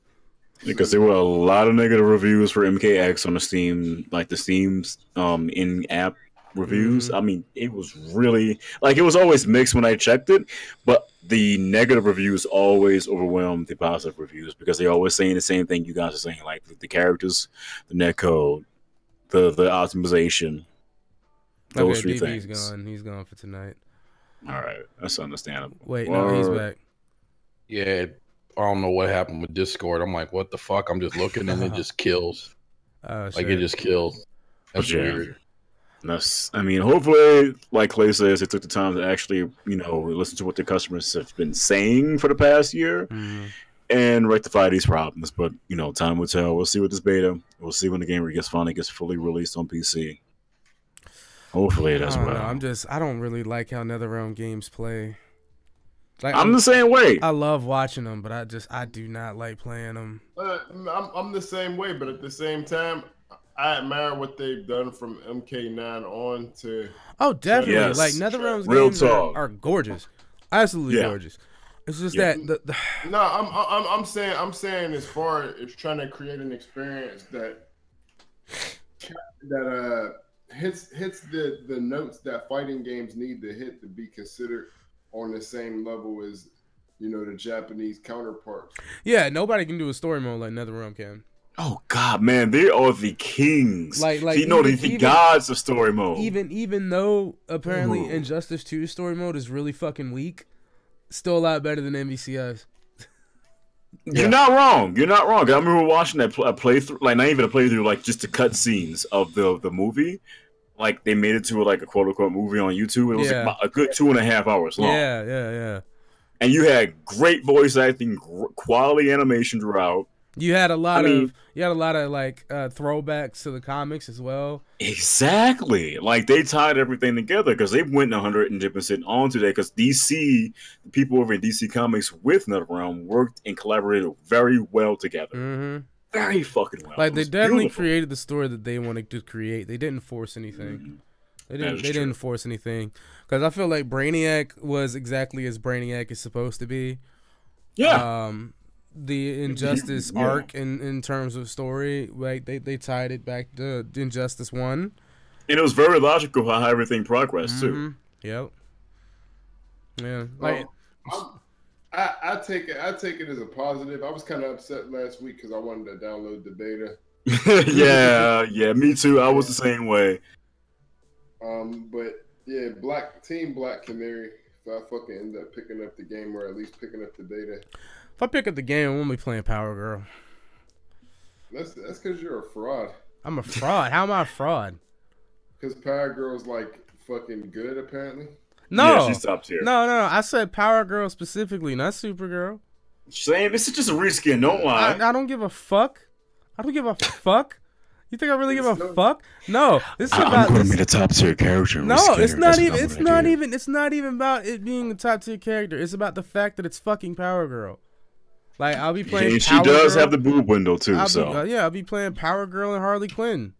Because there were a lot of negative reviews for MKX on the Steam, like the Steam's in-app reviews. I mean, it was really, like, it was always mixed when I checked it, but the negative reviews always overwhelmed the positive reviews because they always saying the same thing you guys are saying, like the characters, the netcode, the optimization, those three things. He's gone for tonight. All right, that's understandable. Wait, no, he's back. Yeah, I don't know what happened with Discord. I'm like, what the fuck? I'm just looking and it just kills. Like, it just kills. That's weird. That's, I mean, hopefully, like Clay says, they took the time to actually, you know, listen to what the customers have been saying for the past year and rectify these problems. But, you know, time will tell. We'll see with this beta. We'll see when the game finally gets fully released on PC. Hopefully it as well. I don't really like how NetherRealm games play. Like, I'm the same way. I love watching them, but I do not like playing them. I'm the same way, but at the same time, I admire what they've done from MK9 on to. Oh, definitely! Yes. Like NetherRealm's games are gorgeous, absolutely gorgeous. It's just that No, I'm saying as far as trying to create an experience that hits the notes that fighting games need to hit to be considered on the same level as, you know, the Japanese counterparts. Yeah, nobody can do a story mode like NetherRealm can. Oh God, man, they are the kings. Like you know, the gods of story mode. Even though apparently Injustice 2 story mode is really fucking weak, still a lot better than MVCI's. You're not wrong. You're not wrong. I remember watching that playthrough, like not even a playthrough, like just the cut scenes of the movie. Like they made it to like a quote unquote movie on YouTube. It was like a good 2.5 hours long. Yeah. And you had great voice acting, quality animation throughout. You had a lot of like throwbacks to the comics as well. Exactly. Like they tied everything together because they went 110% onto that because DC, the people over in DC Comics with NetherRealm worked and collaborated very well together. Very fucking well. Like they definitely created the story that they wanted to create. They didn't force anything. They didn't force anything because I feel like Brainiac was exactly as Brainiac is supposed to be. Yeah. The Injustice arc in terms of story, like they tied it back to Injustice 1. And it was very logical how everything progressed too. Yep. Yeah. Like I take it as a positive. I was kind of upset last week because I wanted to download the beta. yeah, me too. I was the same way. But yeah, Team Black Canary. If I fucking end up picking up the game or at least picking up the beta. If I pick up the game, I won't be playing Power Girl. That's because you're a fraud. I'm a fraud. How am I a fraud? Because Power Girl's like fucking good, apparently. No, yeah, she's top tier. No. I said Power Girl specifically, not Supergirl. Same. It's just a reskin. Don't lie. I don't give a fuck. I don't give a fuck. You think I really give a fuck? No, this is about. I'm going to be the top tier character. No, it's not even. It's not even about it being the top tier character. It's about the fact that it's fucking Power Girl. Like I'll be playing. She does have the boob window too. I'll be playing Power Girl and Harley Quinn,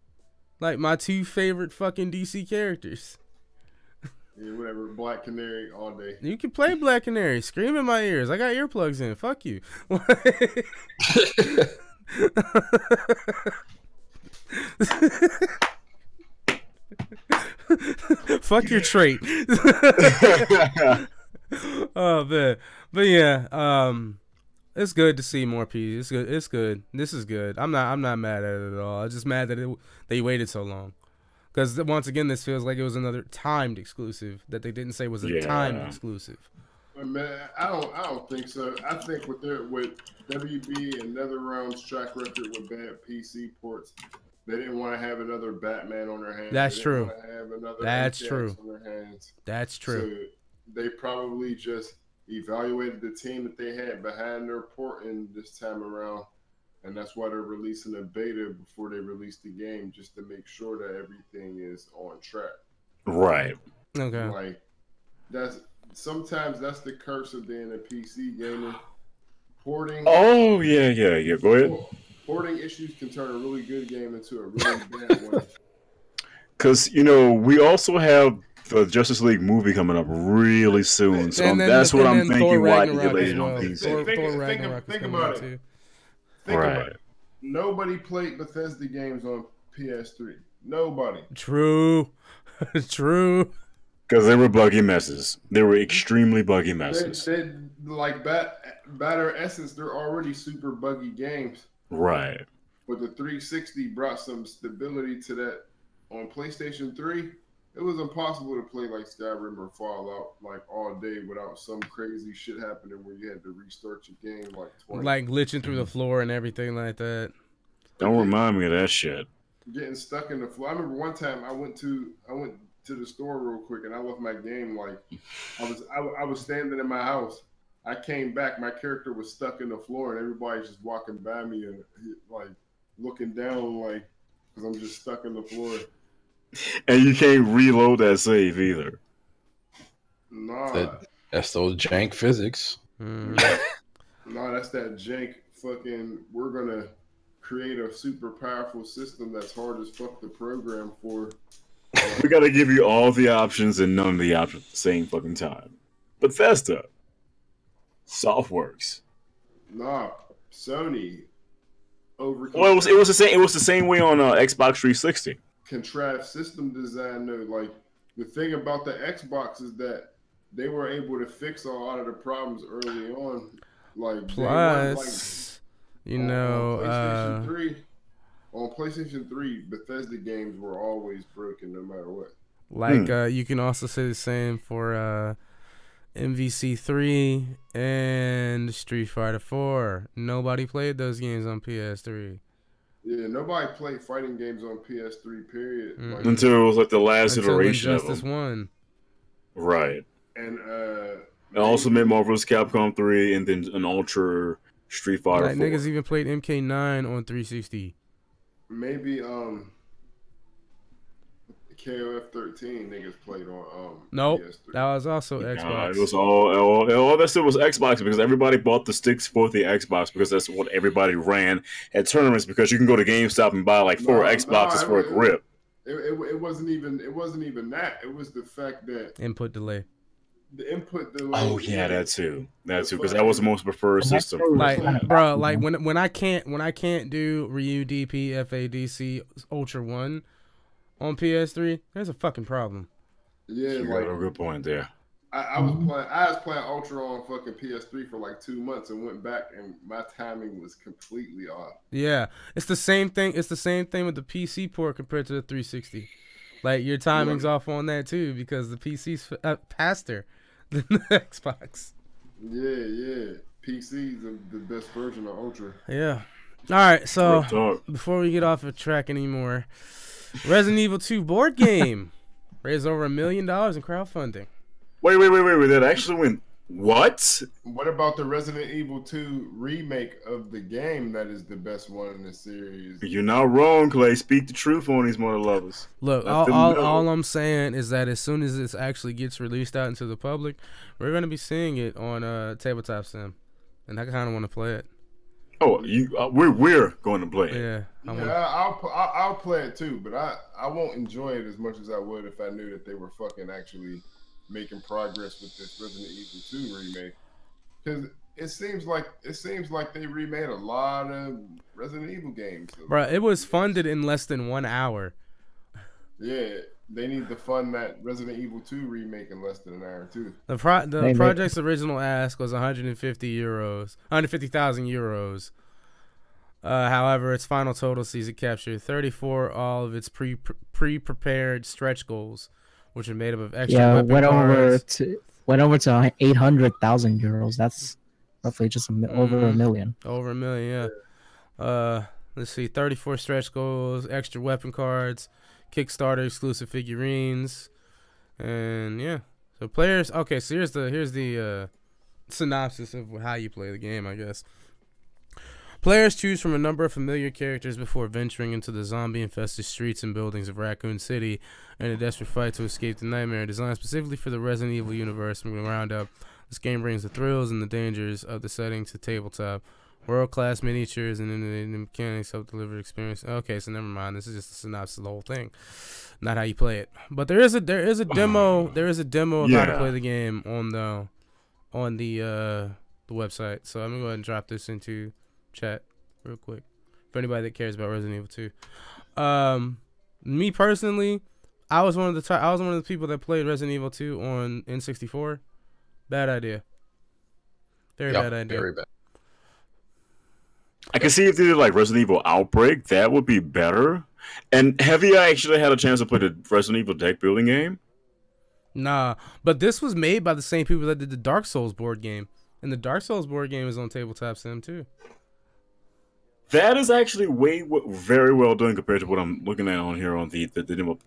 like my two favorite fucking DC characters. Yeah, whatever. Black Canary all day. You can play Black Canary. Scream in my ears. I got earplugs in. Fuck you. Fuck your trait. Oh man, but yeah, it's good to see more P. It's good. It's good. This is good. I'm not mad at it at all. I'm just mad that they waited so long. Because once again, this feels like it was another timed exclusive that they didn't say was a timed exclusive. Man, I don't think so. I think with WB and NetherRealm's track record with bad PC ports, They didn't want to have another Batman on their hands. That's They true. didn't want to have another That's MKX true. on their hands. That's true. So they probably just evaluated the team that they had behind their porting this time around, and that's why they're releasing a beta before they release the game, just to make sure that everything is on track. Right. Okay. Like sometimes that's the curse of being a PC gamer. Porting. Oh yeah. Go ahead. Porting issues can turn a really good game into a really bad one. Because we also have the Justice League movie coming up really soon, so that's what I'm thinking. Why they delayed on PC? Think about it. Think about it. Nobody played Bethesda games on PS3. Nobody. True. True. Because they were buggy messes. They were extremely buggy messes. They like Batter Essence, they're already super buggy games. Right. But the 360 brought some stability to that. On PlayStation 3, it was impossible to play like Skyrim or Fallout like all day without some crazy shit happening where you had to restart your game like twice. Like glitching through the floor and everything like that. Don't remind me of that shit. Getting stuck in the floor. I remember one time I went to the store real quick and I left my game like I was standing in my house. I came back, my character was stuck in the floor and everybody's just walking by me and like looking down like because I'm just stuck in the floor. And you can't reload that save either. Nah. That's those jank physics. Nah, that's that jank fucking, we're gonna create a super powerful system that's hard as fuck to program for. We gotta give you all the options and none of the options at the same fucking time. Bethesda. Softworks. Nah, Sony. Well, it was the same way on Xbox 360. Contrived system design though. Like the thing about the Xbox is that they were able to fix a lot of the problems early on. Like plus, on PlayStation 3, Bethesda games were always broken no matter what. Like you can also say the same for MVC3 and Street Fighter 4. Nobody played those games on PS3. Yeah, nobody played fighting games on PS3, period. Like, until it was like the last iteration of Injustice them. 1. Right. And Ultimate Marvel's Capcom 3 and then an Ultra Street Fighter 4. Niggas even played MK9 on 360. Maybe KOF 13 niggas played on Nope, PS3. that was also Xbox. It was all that shit was Xbox because everybody bought the sticks for the Xbox because that's what everybody ran at tournaments because you can go to GameStop and buy like four Xboxes for a grip. It wasn't even that. It was the fact that input delay. The input delay. Oh yeah, that too because that was the most preferred system. Like, bro, like when I can't do Ryu DP FADC Ultra 1 on PS3, there's a fucking problem. Yeah, you like got a good point there. I was playing Ultra on fucking PS3 for like 2 months and went back and my timing was completely off. Yeah, it's the same thing. It's the same thing with the PC port compared to the 360. Like your timing's off on that too because the PC's faster than the Xbox. Yeah. PC's the best version of Ultra. Yeah. All right, so before we get off of track anymore, Resident Evil 2 board game raised over $1 million in crowdfunding. Wait. That actually went. What? What about the Resident Evil 2 remake of the game that is the best one in the series? You're not wrong, Clay. Speak the truth on these mother lovers. Look, all I'm saying is that as soon as this actually gets released out into the public, we're going to be seeing it on Tabletop Sim. And I kind of want to play it. Oh, we're going to play it. Yeah. I'll play it too, but I won't enjoy it as much as I would if I knew that they were fucking actually making progress with this Resident Evil 2 remake. Because it seems like they remade a lot of Resident Evil games. Bro, it was funded in less than 1 hour. Yeah, they need to fund that Resident Evil 2 remake in less than an hour too. The project's original ask was 150,000 euros. However, its final total sees it capture 34 all of its pre-prepared stretch goals, which are made up of extra weapon cards. Went over to 800,000 euros. That's roughly just over $1 million. Over $1 million, yeah. Let's see, 34 stretch goals, extra weapon cards, Kickstarter exclusive figurines, and yeah. So players. Okay, so here's the synopsis of how you play the game, I guess. Players choose from a number of familiar characters before venturing into the zombie-infested streets and buildings of Raccoon City in a desperate fight to escape the nightmare designed specifically for the Resident Evil universe. From the ground up, this game brings the thrills and the dangers of the setting to tabletop. World-class miniatures and innovative mechanics help deliver experience. Okay, so never mind. This is just a synopsis of the whole thing, not how you play it. But there is a demo of how to play the game on the website. So I'm gonna go ahead and drop this into chat real quick for anybody that cares about Resident Evil 2. Me personally, I was one of the people that played Resident Evil 2 on N64. Bad idea. Very bad idea. Very bad. I can see if they did like Resident Evil Outbreak, that would be better. And have you actually had a chance to play the Resident Evil deck building game? Nah, but this was made by the same people that did the Dark Souls board game, and the Dark Souls board game is on Tabletop Sim too. That is actually very well done compared to what I'm looking at on here on the demo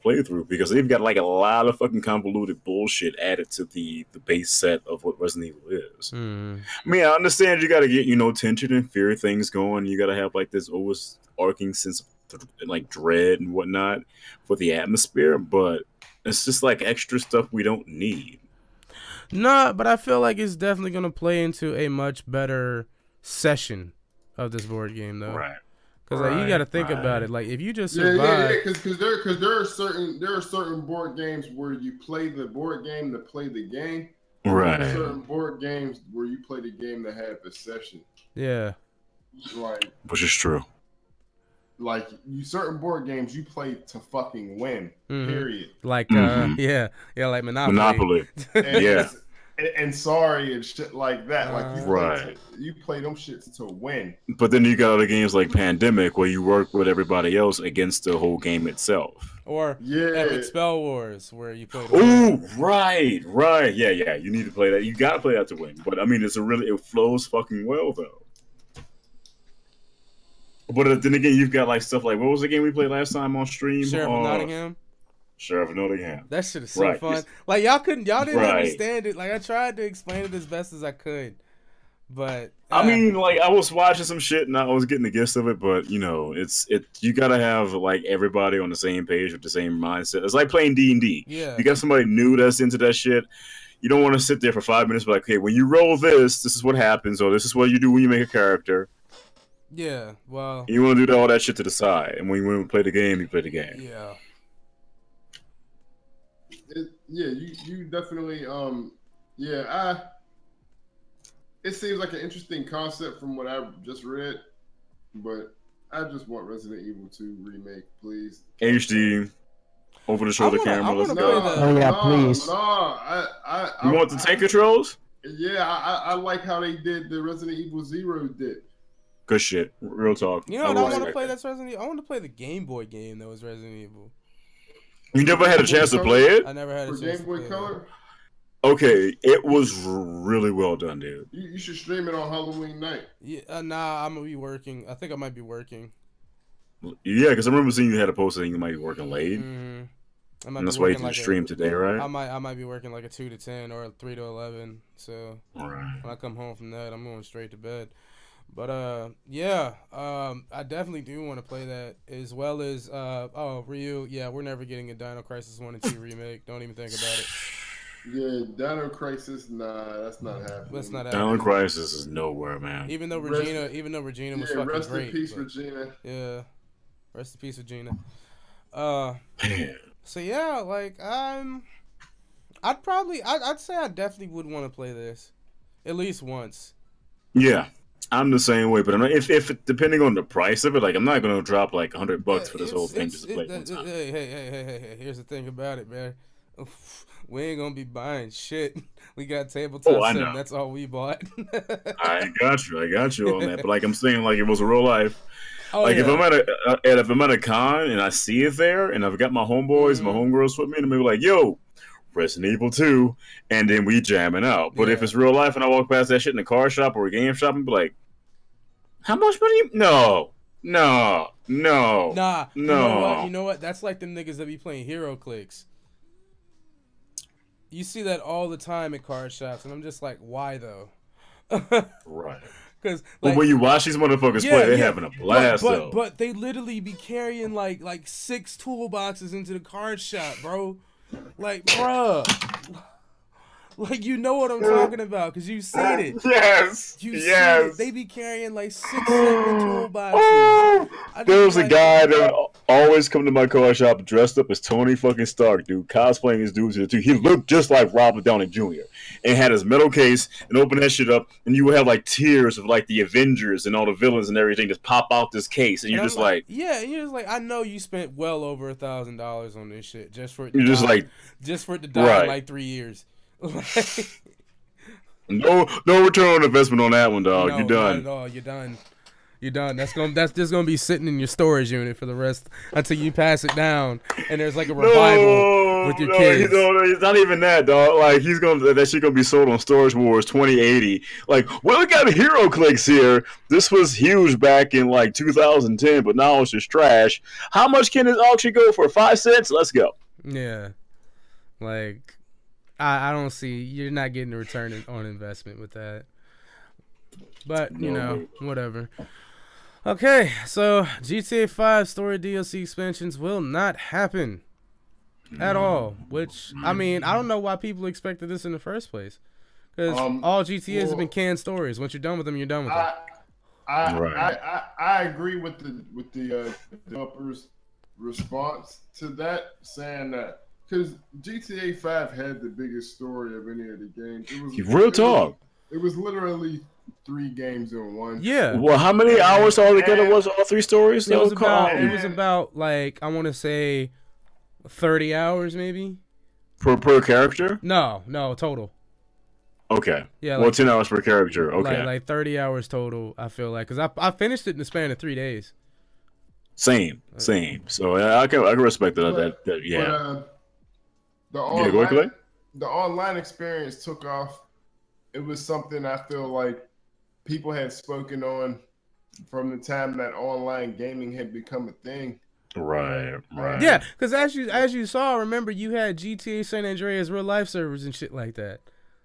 playthrough, because they've got like a lot of fucking convoluted bullshit added to the base set of what Resident Evil is. I mean, I understand you got to get, tension and fear things going. You got to have like this overarching sense of like dread and whatnot for the atmosphere, but it's just like extra stuff we don't need. Nah, but I feel like it's definitely going to play into a much better session of this board game, though, right? Because like, you got to think about it. Like, if you just survive, because there are certain board games where you play the board game to play the game, right? There are certain board games where you play the game to have a session. Yeah, like, which is true. Like, certain board games you play to fucking win. Period. Like like Monopoly. Yeah. And sorry and shit like that. Like you play them shits to win. But then you got other games like Pandemic where you work with everybody else against the whole game itself. Or Epic Spell Wars where you play. Oh, right. Yeah. You need to play that. You gotta play that to win. But I mean, it flows fucking well though. But then again, you've got like stuff like, what was the game we played last time on stream? Sheriff of Nottingham. Sheriff of Nottingham. That shit is so fun. Like y'all didn't understand it. Like I tried to explain it as best as I could, but I mean, like I was watching some shit and I was getting the gist of it. But you gotta have like everybody on the same page with the same mindset. It's like playing D&D. Yeah, you got somebody new that's into that shit. You don't want to sit there for 5 minutes, but like, hey, when you roll this is what happens, or this is what you do when you make a character. Yeah, well, you want to do all that shit to the side, and when you play the game, you play the game. Yeah. You definitely it seems like an interesting concept from what I just read, but I just want Resident Evil 2 remake, please. HD, over the shoulder camera. Let's go. Please. You want the tank controls? Yeah, I like how they did the Resident Evil 0 did. Good shit. Real talk. You know what I want to play? That's Resident Evil. I want to play the Game Boy game that was Resident Evil. You never had a chance to play it? I never had a chance Game Boy Color? Okay, it was really well done, dude. You should stream it on Halloween night. Yeah, nah, I'm gonna be working. I think I might be working. Yeah, because I remember seeing you had a post saying you might be working late. And that's why you did stream today, right? I might be working like a 2 to 10 or a 3 to 11. So when I come home from that, I'm going straight to bed. But I definitely do want to play that, as well as Ryu. Yeah, we're never getting a Dino Crisis 1 and 2 remake. Don't even think about it. Yeah, Dino Crisis, nah, that's not happening. That's not happening. Dino Crisis is nowhere, man. Even though Regina was fucking rest great. Rest in peace, Regina. Yeah, rest in peace, Regina. So yeah, like I'd say I definitely would want to play this at least once. Yeah. I'm the same way, but if depending on the price of it, like I'm not gonna drop like $100 for this whole thing just to play one time. Hey, here's the thing about it, man. We ain't gonna be buying shit. We got tabletop sim. That's all we bought. I got you on that. But like I'm saying, like it was a real life. If I'm at a con and I see it there, and I've got my homeboys, my homegirls with me, and they'll be like, "Yo, Resident Evil 2," and then we jamming out. But if it's real life and I walk past that shit in a car shop or a game shop and be like, "How much money?" No, No. Nah. No. You know what? That's like them niggas that be playing hero clicks. You see that all the time at card shops, and I'm just like, why though? Right. Because but when you watch these motherfuckers play, they're having a blast though. But they literally be carrying like 6 toolboxes into the card shop, bro. Like, bruh. Like, you know what I'm talking about, because you've seen it. Yes. You've seen it. They be carrying like 6 separate toolboxes. There was a guy that always come to my car shop dressed up as Tony fucking Stark, dude, cosplaying his dudes too. He looked just like Robert Downey Jr. and had his metal case and open that shit up, and you would have like tiers of like the Avengers and all the villains and everything just pop out this case, and you're just like, yeah, and you're just like, I know you spent well over $1,000 on this shit just for it. You're just like, just for it to die in like 3 years. No return on investment on that one, dog. No, you're done. Not at all. You're done. That's just gonna be sitting in your storage unit for the rest until you pass it down, and there's like a revival with your kids. No, it's not even that, dog. Like that shit gonna be sold on Storage Wars 2080. Like, well, we got hero clicks here. This was huge back in like 2010, but now it's just trash. How much can this auction go for? 5 cents? Let's go. Yeah, like. I don't see you're not getting a return on investment with that, but you know, whatever. Okay, so GTA 5 story DLC expansions will not happen at all. Which I mean, I don't know why people expected this in the first place, because all GTAs have been canned stories. Once you're done with them, you're done with them. I agree with the developers' response to that, saying that. Because GTA 5 had the biggest story of any of the games. It was real talk. It was literally 3 games in one. Yeah. Well, how many hours altogether was all 3 stories? It was about like, I want to say 30 hours maybe. Per character? No, total. Okay. Yeah. Well, 10 hours per character. Okay. Like 30 hours total, I feel like. Because I finished it in the span of 3 days. Same. So I can respect that. Yeah. The online experience took off. It was something I feel like people had spoken on from the time that online gaming had become a thing. Right. Yeah, because as you saw, remember you had GTA San Andreas real life servers and shit like that.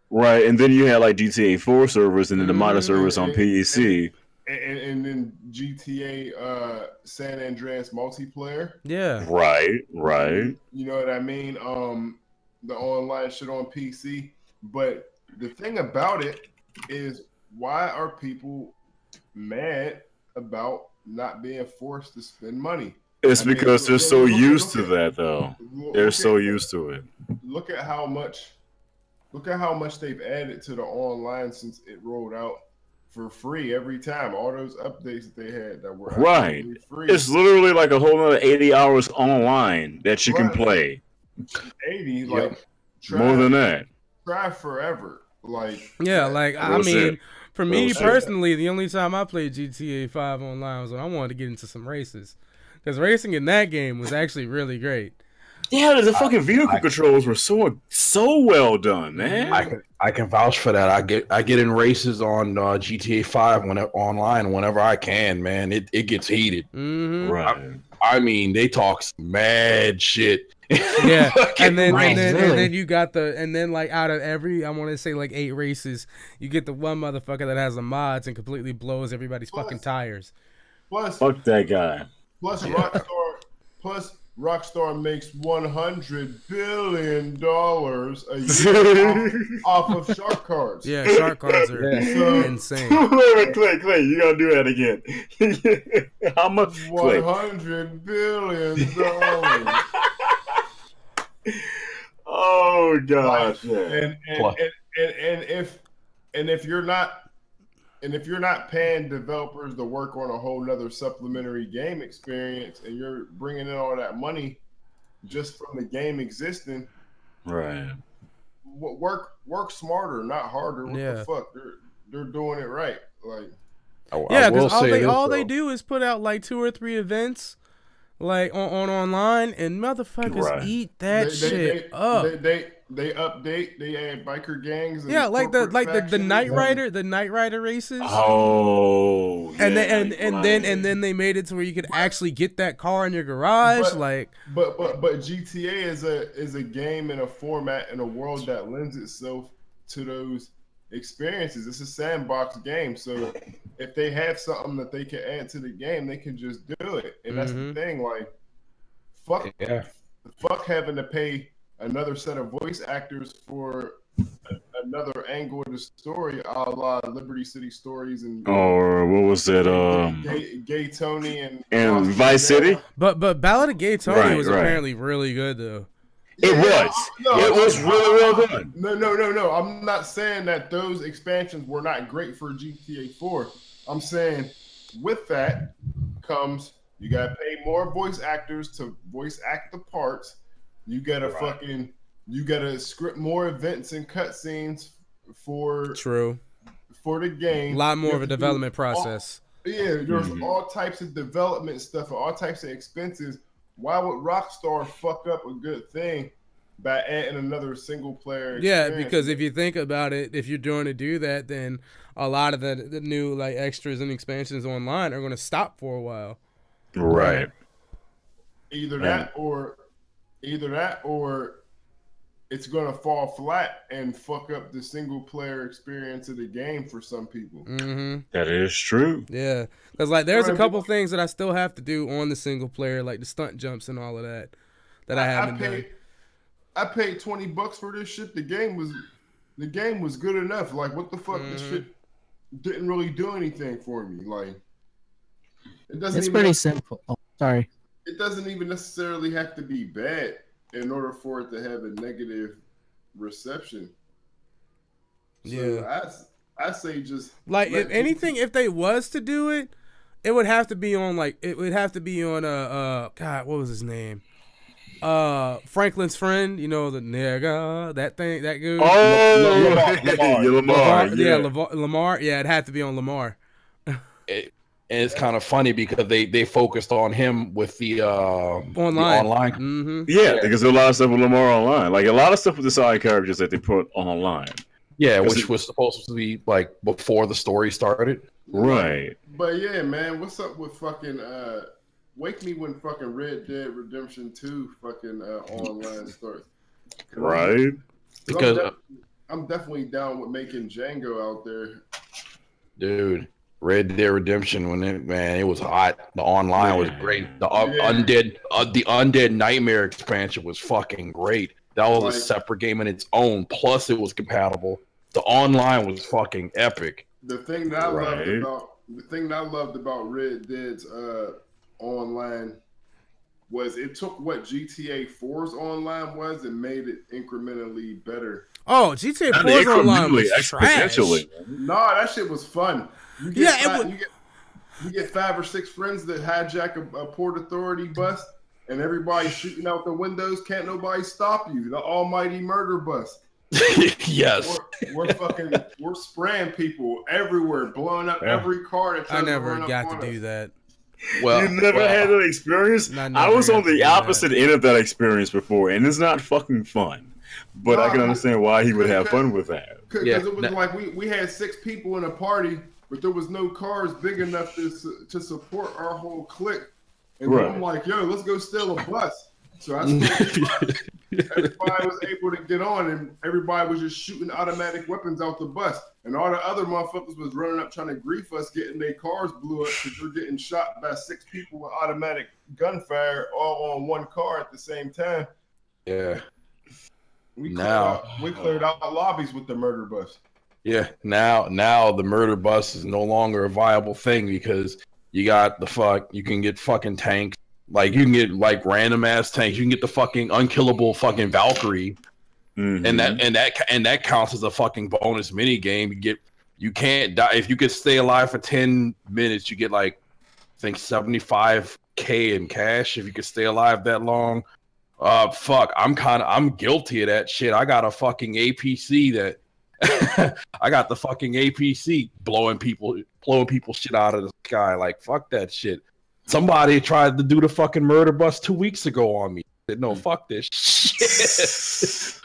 Right, and then you had like GTA 4 servers and then the Mania servers on PC. And then GTA San Andreas multiplayer. Yeah. Right. You know what I mean? The online shit on PC. But the thing about it is, why are people mad about not being forced to spend money? It's because they're so used to that, though. They're so used to it. Look at how much they've added to the online since it rolled out for free every time. All those updates that they had that were free. It's literally like a whole other 80 hours online that you can play. 80, like more than that. Try forever, like I mean, for me personally, the only time I played GTA 5 online was when I wanted to get into some races, because racing in that game was actually really great. Yeah, the fucking vehicle controls were so well done, man. I can vouch for that. I get in races on GTA 5 online whenever I can, man. It gets heated. Mm-hmm. Right. I mean, they talk mad shit. Yeah, and then you got like out of every, I want to say like 8 races, you get the one motherfucker that has the mods and completely blows everybody's fucking tires. Fuck that guy. Rockstar makes $100 billion a year off of shark cards. Yeah, shark cards are insane. Clay, you gotta do that again. How much? $100 billion. Oh gosh. And if you're not paying developers to work on a whole nother supplementary game experience, and you're bringing in all that money just from the game existing, right? Work smarter, not harder. What the fuck? They're doing it right. Like, because all they do is put out like 2 or 3 events, like on online, and motherfuckers eat that shit up. they update, they add biker gangs. And Yeah, like the factions. Knight Rider, the Knight Rider races. Oh, and yeah, then they made it to where you could actually get that car in your garage. But GTA is a game in a format in a world that lends itself to those experiences. It's a sandbox game, so if they have something that they can add to the game, they can just do it. And that's the thing. Like, fuck having to pay another set of voice actors for another angle of the story, a la Liberty City Stories and or what was it? Gay Tony and Vice City. But Ballad of Gay Tony was apparently really good though. It was really well done. No. I'm not saying that those expansions were not great for GTA 4. I'm saying with that comes you gotta pay more voice actors to voice act the parts. You gotta you gotta script more events and cutscenes for the game. A lot more of a development process. There's all types of development stuff and all types of expenses. Why would Rockstar fuck up a good thing by adding another single player experience? Yeah, because if you think about it, if you're going to do that, then a lot of the new like extras and expansions online are going to stop for a while. Right. Either that or it's going to fall flat and fuck up the single player experience of the game for some people. That is true. Yeah, because like there's a couple things that I still have to do on the single player, like the stunt jumps and all of that I haven't done. I paid $20 for this shit. The game was good enough. Like, what the fuck? This shit didn't really do anything for me. Like, it's pretty simple. Oh, sorry. It doesn't even necessarily have to be bad in order for it to have a negative reception. So I say just like if anything, if they was to do it, it would have to be on God, what was his name? Franklin's friend, you know, the nigga, that thing, that dude. Lamar. Lamar. Yeah, it had to be on Lamar. And it's kind of funny because they focused on him with the online. Yeah, because there's a lot of stuff with Lamar online. Like a lot of stuff with the side characters that they put online. Yeah, which was supposed to be like before the story started. Right. But yeah, man, what's up with fucking wake me when fucking Red Dead Redemption 2 fucking online starts. Right. Because I'm definitely down with making Django out there. Dude. Red Dead Redemption, it was hot. The online was great. The Undead Nightmare expansion was fucking great. That was a separate game in its own. Plus, it was compatible. The online was fucking epic. The thing that I loved about Red Dead's online was it took what GTA 4's online was and made it incrementally better. Oh, GTA 4's online was trash. Nah, that shit was fun. You get 5 or 6 friends that hijack a Port Authority bus, and everybody's shooting out the windows. Can't nobody stop you. The almighty murder bus. Yes. We're spraying people everywhere, blowing up every car. I never got to do that. Well, you never had that experience? I was on the opposite end of that experience before, and it's not fucking fun. But I can understand why he would have fun with that. Because it was like we had 6 people in a party, but there was no cars big enough to support our whole clique. And then I'm like, yo, let's go steal a bus. So everybody was able to get on, and everybody was just shooting automatic weapons out the bus. And all the other motherfuckers was running up trying to grief us, getting their cars blew up because they're getting shot by 6 people with automatic gunfire all on one car at the same time. Yeah. We cleared out lobbies with the murder bus. Yeah, now the murder bus is no longer a viable thing because you got you can get fucking tanks. Like you can get like random ass tanks. You can get the fucking unkillable fucking Valkyrie. And that counts as a fucking bonus mini game. You can't die if you could stay alive for 10 minutes, you get like I think $75,000 in cash if you could stay alive that long. I'm guilty of that shit. I got a fucking APC that I got the fucking APC blowing people shit out of the sky. Like, fuck that shit. Somebody tried to do the fucking murder bus 2 weeks ago on me. I said, no, fuck this shit.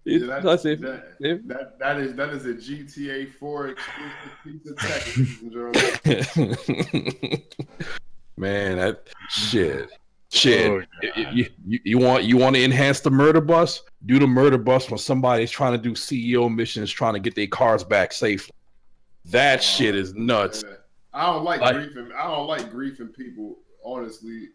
Yeah, That's it. That is a GTA 4 exclusive piece of tech. Man, that shit. Oh, you want to enhance the murder bus? Do the murder bus when somebody's trying to do CEO missions, trying to get their cars back safely. That shit is nuts. Yeah. I don't like griefing people, honestly.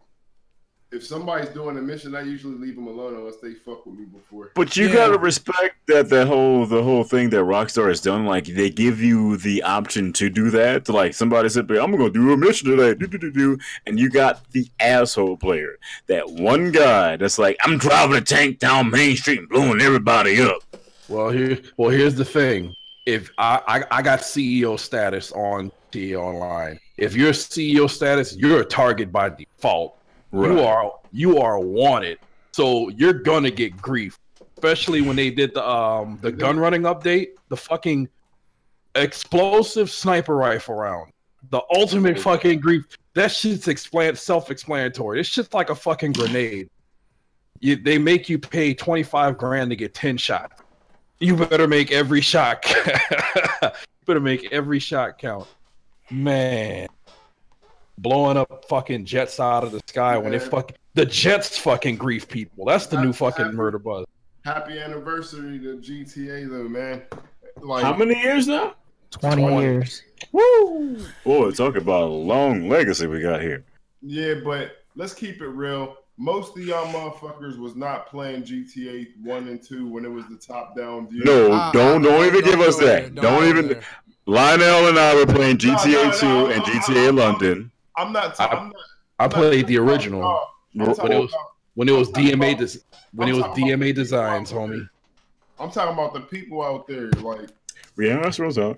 If somebody's doing a mission, I usually leave them alone unless they fuck with me before. But you gotta respect that the whole thing that Rockstar has done. Like, they give you the option to do that. To, like, somebody said, "I'm gonna do a mission today," and you got the asshole player, that one guy that's like, "I'm driving a tank down Main Street and blowing everybody up." Well, here's the thing. If I got CEO status on GTA Online, if you're CEO status, you're a target by default. Right. You are wanted, so you're gonna get grief, especially when they did the gun running update, the fucking explosive sniper rifle round, the ultimate fucking grief. That shit's self-explanatory. It's just like a fucking grenade. They make you pay 25 grand to get 10 shots. You better make every shot. Count, man. Blowing up fucking jets out of the sky when the jets fucking grief people. That's the new fucking murder buzz. Happy anniversary to GTA though, man. Like, how many years now? 20 years. Woo! Boy, talk about a long legacy we got here. Yeah, but let's keep it real. Most of y'all motherfuckers was not playing GTA 1 and 2 when it was the top-down view. No, don't even give us that. Don't even. Lionel and I were playing GTA 2 and GTA London. I played the original when it was DMA designs, homie. I'm talking about the people out there, like, yeah, that's what I'm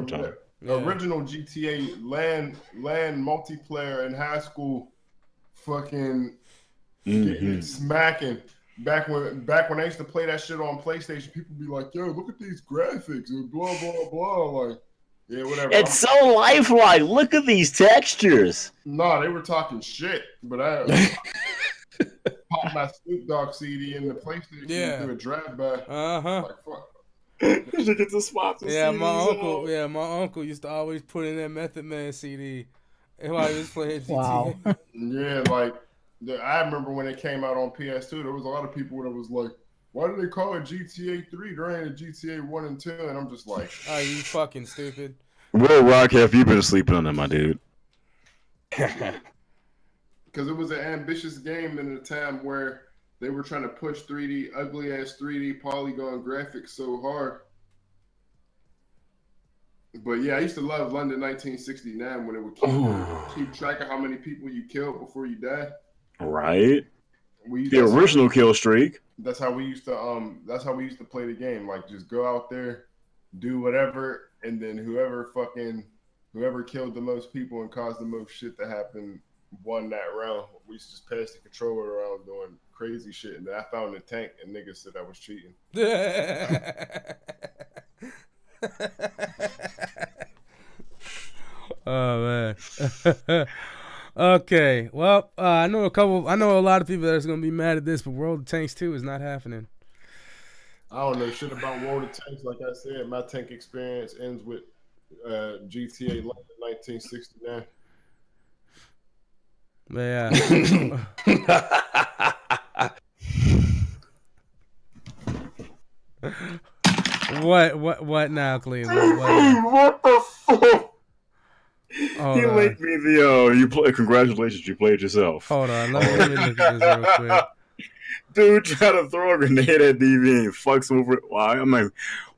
talking. Original GTA land multiplayer in high school, fucking getting smacking. Back when I used to play that shit on PlayStation, people be like, "Yo, look at these graphics," and blah blah blah. Like, yeah, whatever. It's so lifelike. Look at these textures. Nah, they were talking shit, but I popped my Snoop Dogg CD in the PlayStation and do a drive-by. Like, fuck. You get the spots. Yeah, my uncle used to always put in that Method Man CD while he was playing GTA. Wow. Yeah, like, I remember when it came out on PS2, there was a lot of people that was like, "Why do they call it GTA 3? There ain't a GTA 1 and 2?" And I'm just like, "Oh, you fucking stupid." Where Rock have you been sleeping on it, my dude? Because it was an ambitious game in a time where they were trying to push ugly ass 3D polygon graphics so hard. But yeah, I used to love London 1969 when it would keep track of how many people you killed before you died. Right. The original kill streak. That's how we used to play the game. Like, just go out there, do whatever, and then whoever killed the most people and caused the most shit to happen won that round. We used to just pass the controller around doing crazy shit, and then I found the tank and niggas said I was cheating. Oh man. Okay, well, I know a lot of people that's gonna be mad at this, but World of Tanks 2 is not happening. I don't know shit about World of Tanks. Like I said, my tank experience ends with GTA London 1969. But yeah. What now, Cleveland? What the fuck? He linked me the congratulations, you played yourself. Hold on, let me look at this real quick. Dude tried to throw a grenade at DV and fucks over it. Wow, I'm like,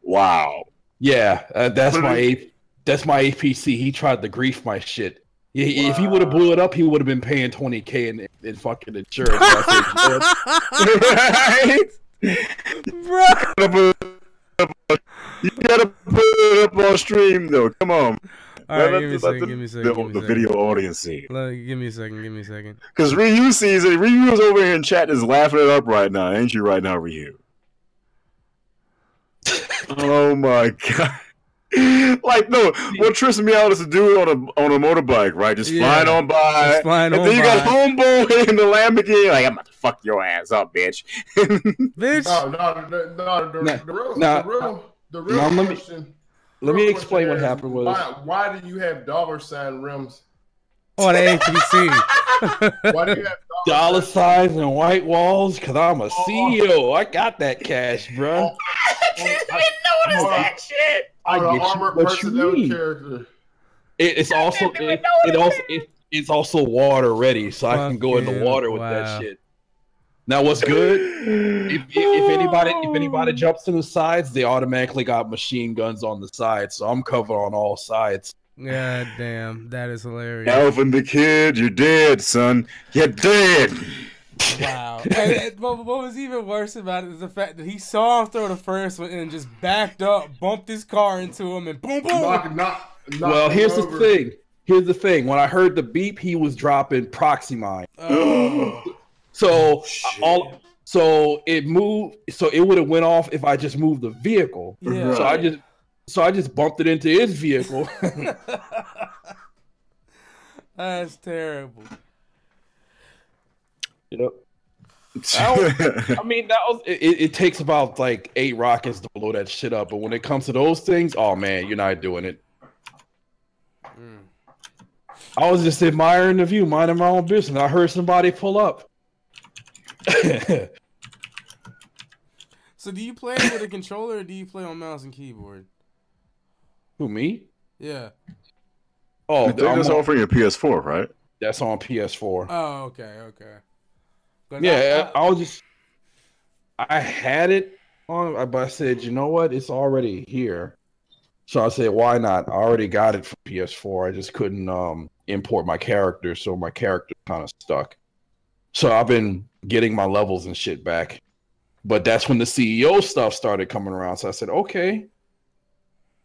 wow. Yeah, that's my APC. He tried to grief my shit. If he would have blew it up, he would have been paying $20K in fucking insurance. Right? Bro. You gotta put it up on stream though. Come on. All right, give me a second. The video audience see. Give me a second. Because Ryu sees it. Ryu's over here in chat is laughing it up right now. Ain't you right now, Ryu? Oh my god. Like, no, what trips me out is a dude on a motorbike, right? Just flying on by. And then you got homeboy in the Lamborghini, like, I'm about to fuck your ass up, bitch. Bitch. The real question. Let me explain what happened with why do you have $ rims? Oh, the APC. Why do you have dollar signs and white walls? Because I'm a CEO. I got that cash, bro. I didn't notice that shit. I get armored what personnel you mean. Character. It's also water ready, so I can go in the water with that shit. Now, what's good? If anybody jumps to the sides, they automatically got machine guns on the sides, so I'm covered on all sides. God damn, that is hilarious. Alvin the kid, you're dead, son. You're dead. Wow. But what was even worse about it is the fact that he saw him throw the first one and just backed up, bumped his car into him, and boom, boom. Well, here's the thing. Here's the thing. When I heard the beep, he was dropping Proximine. Oh. So it moved. So it would have went off if I just moved the vehicle. Yeah. So I just bumped it into his vehicle. That's terrible. You know, I mean, that was it takes about like 8 rockets to blow that shit up, but when it comes to those things, oh man, you're not doing it. I was just admiring the view, minding my own business. I heard somebody pull up. So do you play with a controller or do you play on mouse and keyboard? Who, me? Yeah. Oh, I think that's offering a PS4, right? That's on PS4. Oh, okay. But yeah, I had it on, but I said, you know what? It's already here. So I said, why not? I already got it for PS4. I just couldn't import my character, so my character kind of stuck. So I've been getting my levels and shit back. But that's when the CEO stuff started coming around. So I said, okay.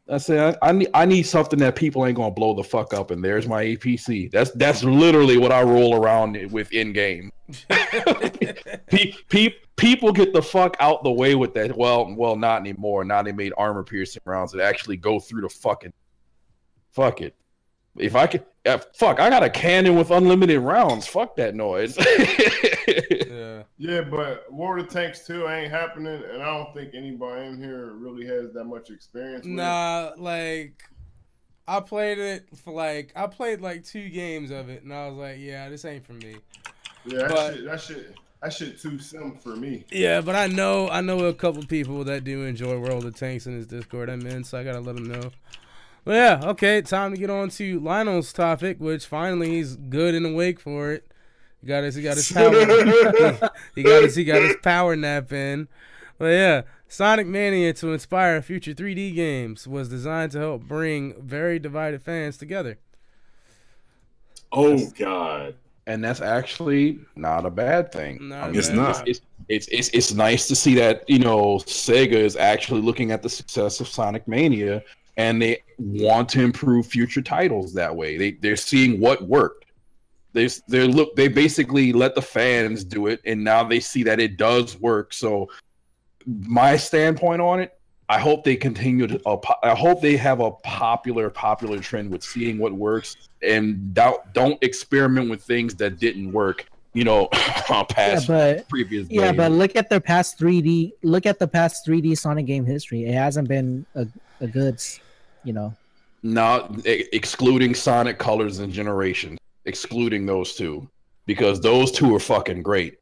I said, I need something that people ain't gonna blow the fuck up, and there's my APC. That's literally what I roll around with in game. People get the fuck out the way with that. Well, not anymore. Now they made armor piercing rounds that actually go through the fucking. Fuck it. If I could, fuck, I got a cannon with unlimited rounds. Fuck that noise. Yeah, but War of the Tanks 2 ain't happening, and I don't think anybody in here really has that much experience with it. Like, I played it for I played 2 games of it, and I was like, yeah, this ain't for me. Yeah, that shit too sim for me. Yeah, but I know a couple people that do enjoy World of Tanks in his Discord I'm in, so I gotta let them know. But yeah, okay, time to get on to Lionel's topic, which finally he's good and awake for it. He got his power. he got his power nap in. But yeah, Sonic Mania to inspire future 3D games was designed to help bring very divided fans together. Oh God. And that's actually not a bad thing. It's not. It's nice to see that, Sega is actually looking at the success of Sonic Mania and they want to improve future titles that way. They're seeing what worked. They basically let the fans do it, and now they see that it does work. So my standpoint on it, I hope they continue to. I hope they have a popular trend with seeing what works and don't experiment with things that didn't work. Past previous. Yeah, games. but look at the past 3D. Look at the past 3D Sonic game history. It hasn't been a good, Not excluding Sonic Colors and Generations. Excluding those two, because those two are fucking great.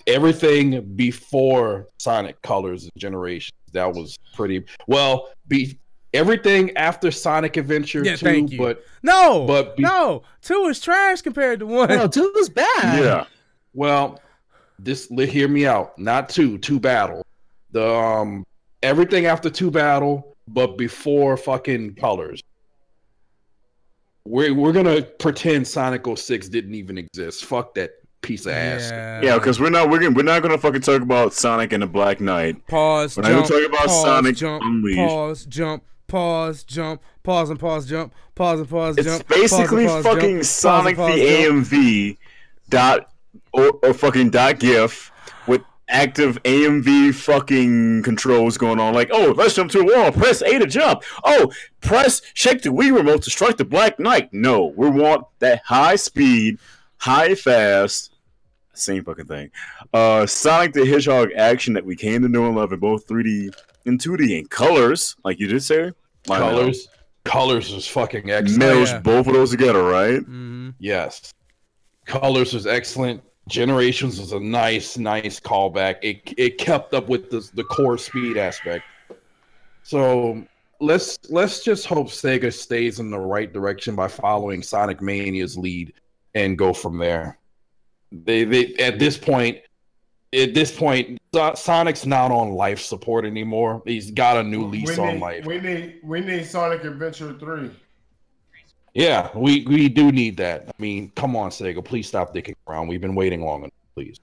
Everything before Sonic Colors and Generations, that was pretty well. Everything after Sonic Adventure 2, thank you. But 2 is trash compared to 1. No, 2 is bad. Yeah. Well, hear me out. Not 2 Battle. The everything after 2 Battle, but before fucking Colors. We're gonna pretend Sonic 06 didn't even exist. Fuck that piece of ass. Yeah, because we're not gonna fucking talk about Sonic and the Black Knight. Pause. We're jump, not gonna talk about pause, Sonic jump, Unleashed. Pause. Jump. Pause. Jump. Pause and pause. Jump. Pause and pause. It's jump. basically pause, fucking jump, Sonic pause, the AMV dot or fucking dot GIF with active AMV fucking controls going on. Like, oh, let's jump to a wall. Press A to jump. Oh, shake the Wii remote to strike the Black Knight. No, we want that high speed, high fast, same fucking thing. Sonic the Hedgehog action that we came to know and love in both 3D and 2D and colors, like you did say. Colors is fucking excellent. Melds both of those together, right? Mm-hmm. Yes. Colors was excellent. Generations was a nice callback. It kept up with the core speed aspect. So let's just hope Sega stays in the right direction by following Sonic Mania's lead and go from there. They at this point, Sonic's not on life support anymore. He's got a new lease on life. We need Sonic Adventure 3. Yeah, we do need that. I mean, come on, Sega, please stop dicking around. We've been waiting long enough, please.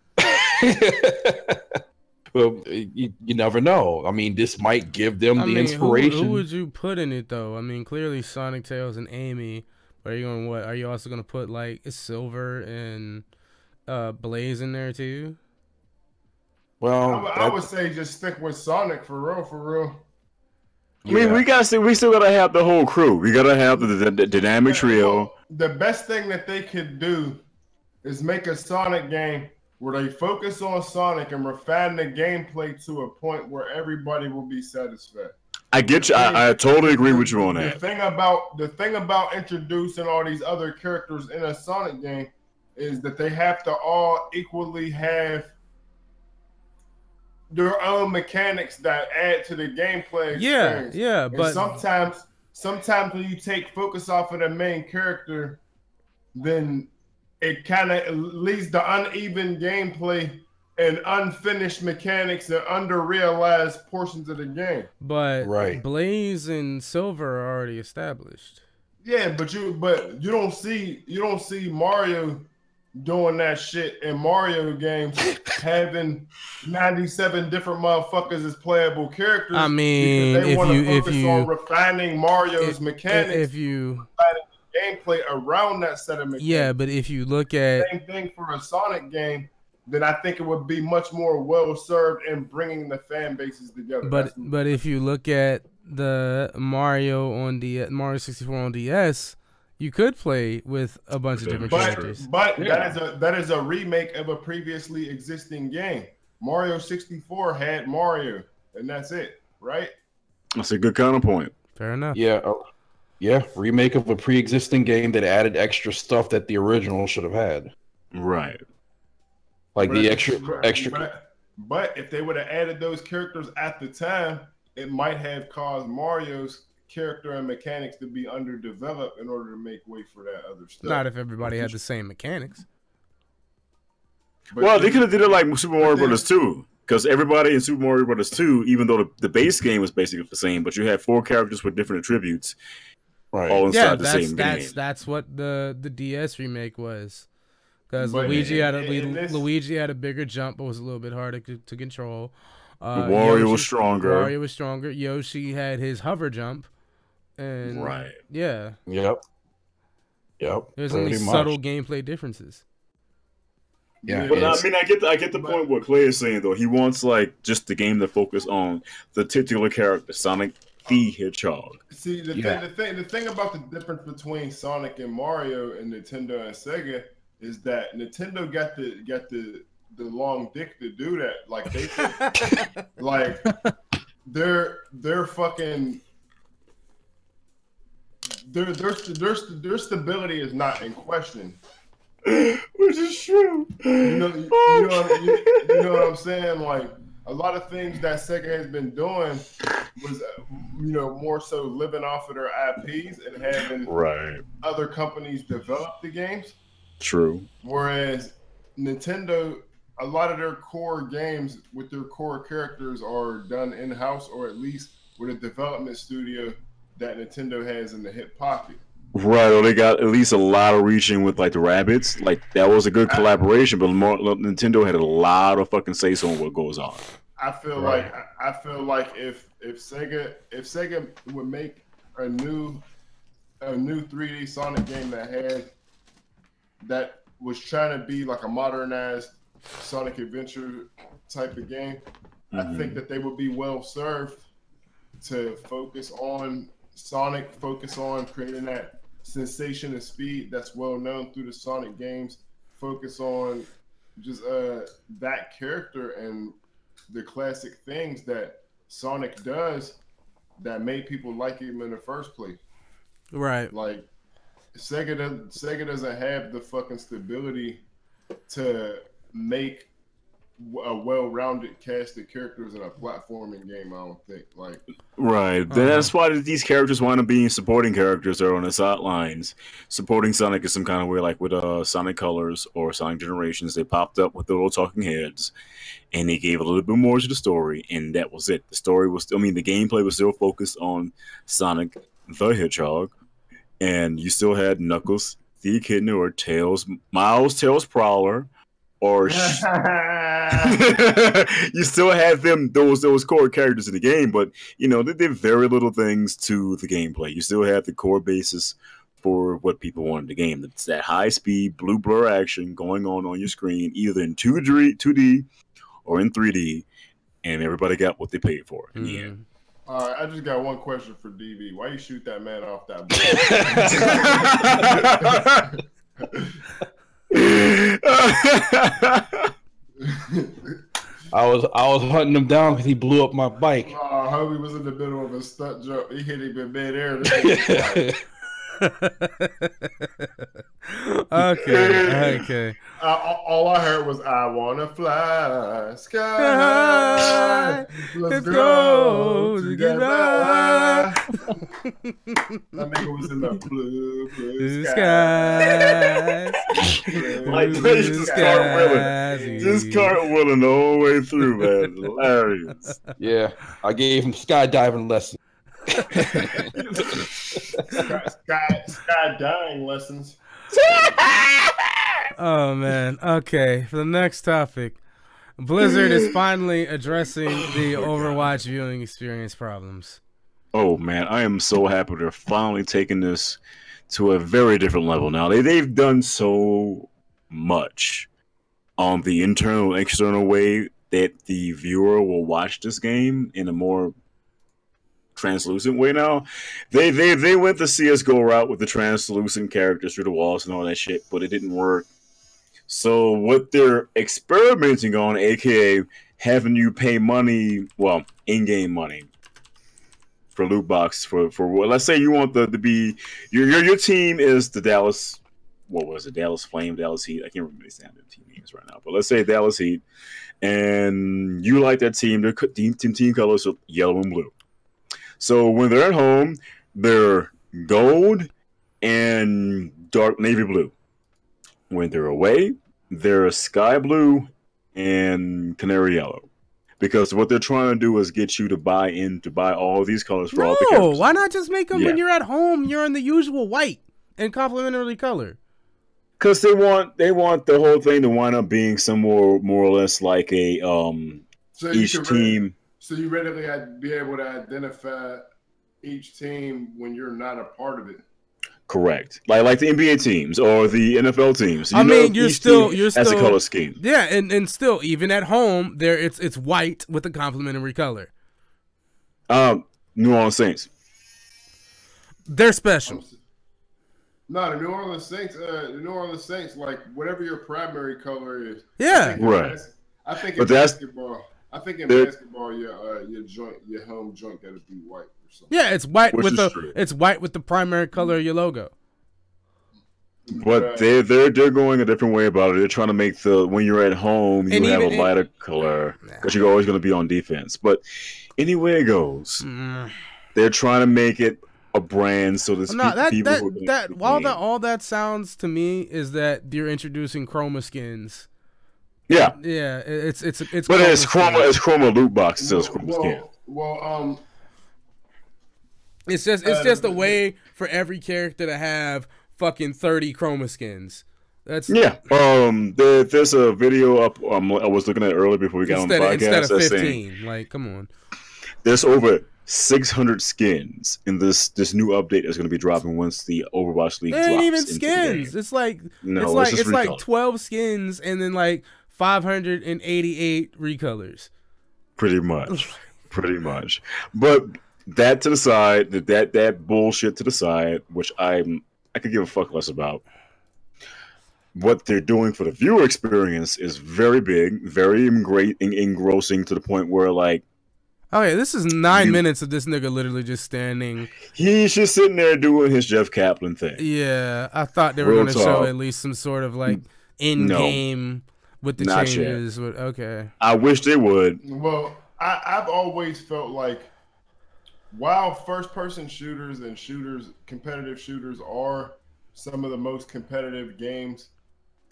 Well, you never know. I mean, this might give them the inspiration. Who would you put in it though? I mean, clearly Sonic, Tails, and Amy. But are you going what? Are you also going to put like Silver and Blaze in there too? Well, I would say just stick with Sonic for real. I mean, we still gotta have the whole crew. We gotta have the dynamic trio. The best thing that they could do is make a Sonic game where they focus on Sonic and refine the gameplay to a point where everybody will be satisfied. I get you. I totally agree with you on that. The thing about introducing all these other characters in a Sonic game is that they have to all equally have their own mechanics that add to the gameplay experience. Yeah, but sometimes when you take focus off of the main character, then it kind of leads to uneven gameplay and unfinished mechanics and under-realized portions of the game. But Blaze and Silver are already established. Yeah, but you don't see Mario doing that shit in Mario games, having 97 different motherfuckers as playable characters. I mean, because they want to focus on refining Mario's mechanics, gameplay around that set of mechanics. Yeah, but if you look at same thing for a Sonic game, then I think it would be much more well served in bringing the fan bases together. But if you look at the Mario 64 on DS. You could play with a bunch of different characters. But that is a remake of a previously existing game. Mario 64 had Mario, and that's it, right? That's a good counterpoint. Fair enough. Yeah, remake of a pre-existing game that added extra stuff that the original should have had. Right. Like the extra. But if they would have added those characters at the time, it might have caused Mario's character and mechanics to be underdeveloped in order to make way for that other stuff. Not if everybody had the same mechanics. Well, they could have did it like Super Mario Brothers 2, because everybody in Super Mario Brothers 2, even though the base game was basically the same, but you had 4 characters with different attributes, all inside the same game. That's what the DS remake was, because Luigi had a bigger jump, but was a little bit harder to control. Wario was stronger. Yoshi had his hover jump. And yeah. Yep. There's only subtle gameplay differences. Yeah. But I mean, I get the point what Clay is saying though. He wants like just the game to focus on the titular character, Sonic the Hedgehog. See, the thing about the difference between Sonic and Mario and Nintendo and Sega is that Nintendo got the long dick to do that. Like they like they're fucking. Their stability is not in question, which is true. You know what I'm saying? Like a lot of things that Sega has been doing was, more so living off of their IPs and having other companies develop the games. True. Whereas Nintendo, a lot of their core games with their core characters are done in-house or at least with a development studio that Nintendo has in the hip pocket. Right, or they got at least a lot of reaching with like the Rabbids. Like that was a good collaboration, but Nintendo had a lot of fucking say so on what goes on. I feel like if Sega would make a new 3D Sonic game that was trying to be like a modernized Sonic Adventure type of game, I think that they would be well served to focus on Sonic, focus on creating that sensation and speed that's well known through the Sonic games, focus on just that character and the classic things that Sonic does that made people like him in the first place. Right. Like Sega doesn't have the fucking stability to make a well-rounded cast of characters in a platforming game. I don't think. Like, right. That's why these characters wind up being supporting characters or on the sidelines, supporting Sonic in some kind of way, like with Sonic Colors or Sonic Generations. They popped up with the little talking heads, and they gave a little bit more to the story, and that was it. The story was, I mean, the gameplay was still focused on Sonic the Hedgehog, and you still had Knuckles the Echidna or Tails, Miles Tails Prowler, or you still have those core characters in the game, but you know they did very little things to the gameplay. You still have the core basis for what people want in the game. It's that high speed blue blur action going on your screen, either in 2D or in 3D, and everybody got what they paid for in the end. All right, I just got one question for DV. Why you shoot that man off that boat? I was hunting him down because he blew up my bike. Hobie was in the middle of a stunt jump. He hit him in midair. Okay. All I heard was, "I wanna fly sky. Let's go together." That nigga was in the blue sky. Like just cartwheeling the whole way through, man. Hilarious. Yeah, I gave him skydiving lessons. Skydiving lessons. Oh man. Okay, for the next topic, Blizzard is finally addressing the Overwatch viewing experience problems. Oh man, I am so happy they're finally taking this to a very different level now. They've done so much on the internal and external way that the viewer will watch this game in a more translucent way now. They went the CSGO route with the translucent characters through the walls and all that shit, but it didn't work. So what they're experimenting on, aka having you pay money, well, in-game money for loot boxes for let's say you want to be your team is the Dallas, what was it, Dallas Flame, Dallas Heat, I can't remember the standard team names right now, but let's say Dallas Heat, and you like that team, their team colors are yellow and blue. So when they're at home, they're gold and dark navy blue. When they're away, they're sky blue and canary yellow. Because what they're trying to do is get you to buy all these colors for all the characters. No, why not just make them when you're at home, you're in the usual white and complementary color? Because they want the whole thing to wind up being some more or less like a each team. So you readily be able to identify each team when you're not a part of it. Correct, like the NBA teams or the NFL teams. I mean, you're still has a color scheme. Yeah, and still, even at home, it's white with a complementary color. New Orleans Saints. They're special. No, the New Orleans Saints, like whatever your primary color is. Yeah, right. I think in basketball, your home joint gotta be white or something. Yeah, it's white with the primary color of your logo. But they're going a different way about it. They're trying to make when you're at home, you have a lighter color because you're always going to be on defense. But anyway it goes, they're trying to make it a brand so that all that sounds to me is that you're introducing chroma skins. Yeah, it's but it's chroma loot box still chroma skin. Well, it's just a way for every character to have fucking 30 chroma skins. There's a video up. I was looking at it earlier before we got on the podcast. Instead of 15, like, come on. There's over 600 skins in this new update that's going to be dropping once the Overwatch League drops. It ain't even skins. It's like 12 skins and then like 588 recolors. Pretty much. But that to the side, that bullshit to the side, which I could give a fuck less about. What they're doing for the viewer experience is very big, very great, engrossing to the point where, like, okay, this is 9 minutes of this nigga literally just standing. He's just sitting there doing his Jeff Kaplan thing. Yeah, I thought they were going to show at least some sort of like in-game with the changes. Okay, I wish they would. Well, I've always felt like while first-person shooters and competitive shooters are some of the most competitive games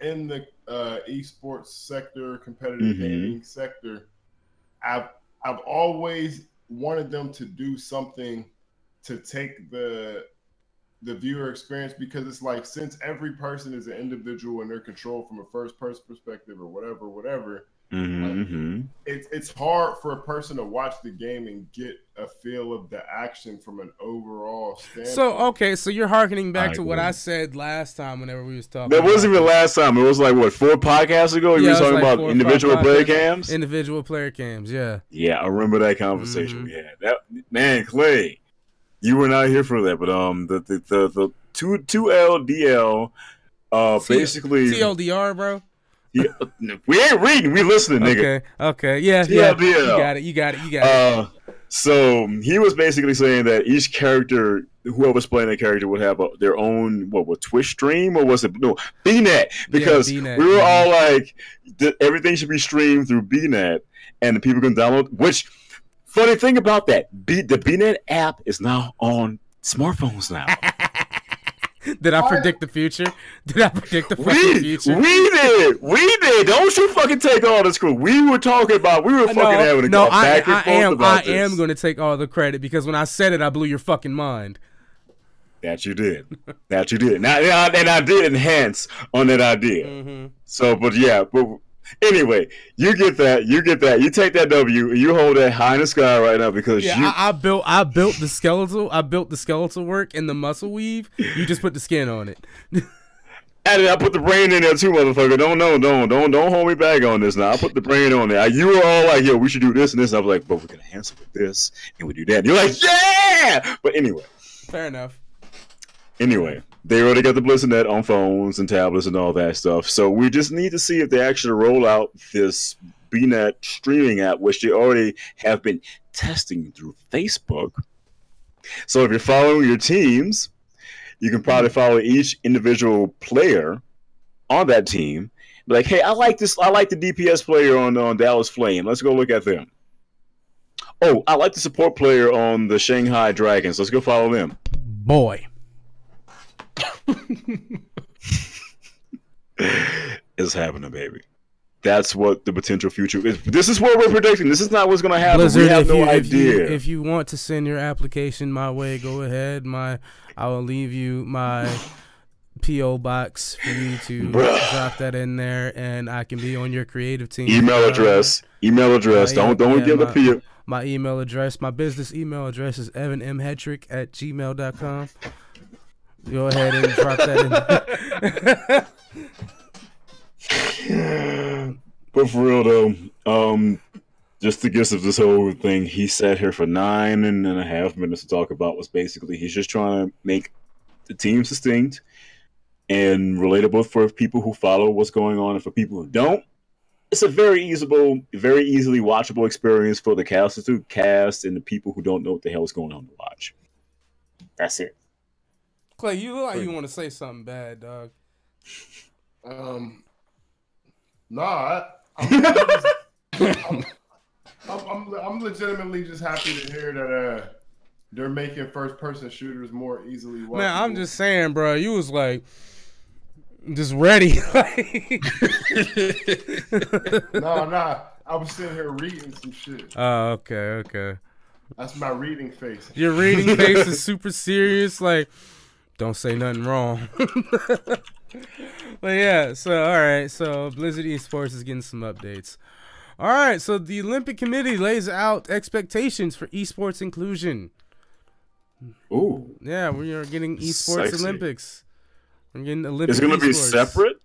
in the esports sector, competitive gaming sector, I've always wanted them to do something to take the viewer experience, because it's like, since every person is an individual and they're controlled from a first-person perspective or whatever, it's hard for a person to watch the game and get a feel of the action from an overall standpoint. So, okay, so you're hearkening back to what I said last time whenever we was talking. That wasn't even last time. It was like, what, 4 podcasts ago? You were talking about individual player cams? Individual player cams, yeah. Yeah, I remember that conversation we had. That, man, Clay, you were not here for that, but the 2LDL basically... TLDR, bro? Yeah, we ain't reading, we listening, nigga. Okay, yeah. You got it. So he was basically saying that each character, whoever's playing that character, would have their own Twitch stream, or was it BNet? Because BNet, we were all like, everything should be streamed through BNet, and the people can download. Which, funny thing about that, the BNet app is now on smartphones now. Did I predict the future? Did I predict the fucking future? We did. Don't you fucking take all this credit. We were fucking having a back and forth about this. I am going to take all the credit, because when I said it, I blew your fucking mind. That you did. Now, and I did enhance on that idea. So, but anyway, you get that. You take that W. You hold that high in the sky right now, because I built the skeletal. I built the skeletal work and the muscle weave. You just put the skin on it. And I put the brain in there too, motherfucker. Don't hold me back on this now. I put the brain on there. You were all like, "Yo, we should do this and this." And I was like, "But we can enhance it with this, and we do that." And you're like, "Yeah!" But anyway, fair enough. Anyway, they already got the BlizzNet on phones and tablets and all that stuff. So we just need to see if they actually roll out this BNet streaming app, which they already have been testing through Facebook. So if you're following your teams, you can probably follow each individual player on that team. Be like, hey, I like the DPS player on Dallas Flame. Let's go look at them. Oh, I like the support player on the Shanghai Dragons. Let's go follow them. Boy. It's happening, baby. That's what the potential future is. This is what we're predicting. This is not what's going to happen. Blizzard, we have no idea. If you want to send your application my way, go ahead. I will leave you my P.O. box for you to drop that in there, and I can be on your creative team. Email address. Don't give the P.O. My email address, my business email address is evanmhetrick@gmail.com. Go ahead and drop that in. But for real though, just the gist of this whole thing, he sat here for 9.5 minutes to talk about was basically he's just trying to make the teams distinct and relatable for people who follow what's going on, and for people who don't, it's a very easily watchable experience for the cast and the people who don't know what the hell is going on to watch. That's it. Clay, you look like you want to say something bad, dog. Nah, I'm legitimately just happy to hear that they're making first-person shooters more easily watchable. Man, I'm just saying, bro. You was like just ready. Nah. I was sitting here reading some shit. Oh, okay. That's my reading face. Your reading face is super serious. Like, don't say nothing wrong. But yeah, so all right, so Blizzard Esports is getting some updates. All right, so the Olympic Committee lays out expectations for esports inclusion. Ooh. Yeah, we are getting esports Sexy. Olympics. We're getting Olympic. Is it going to be separate?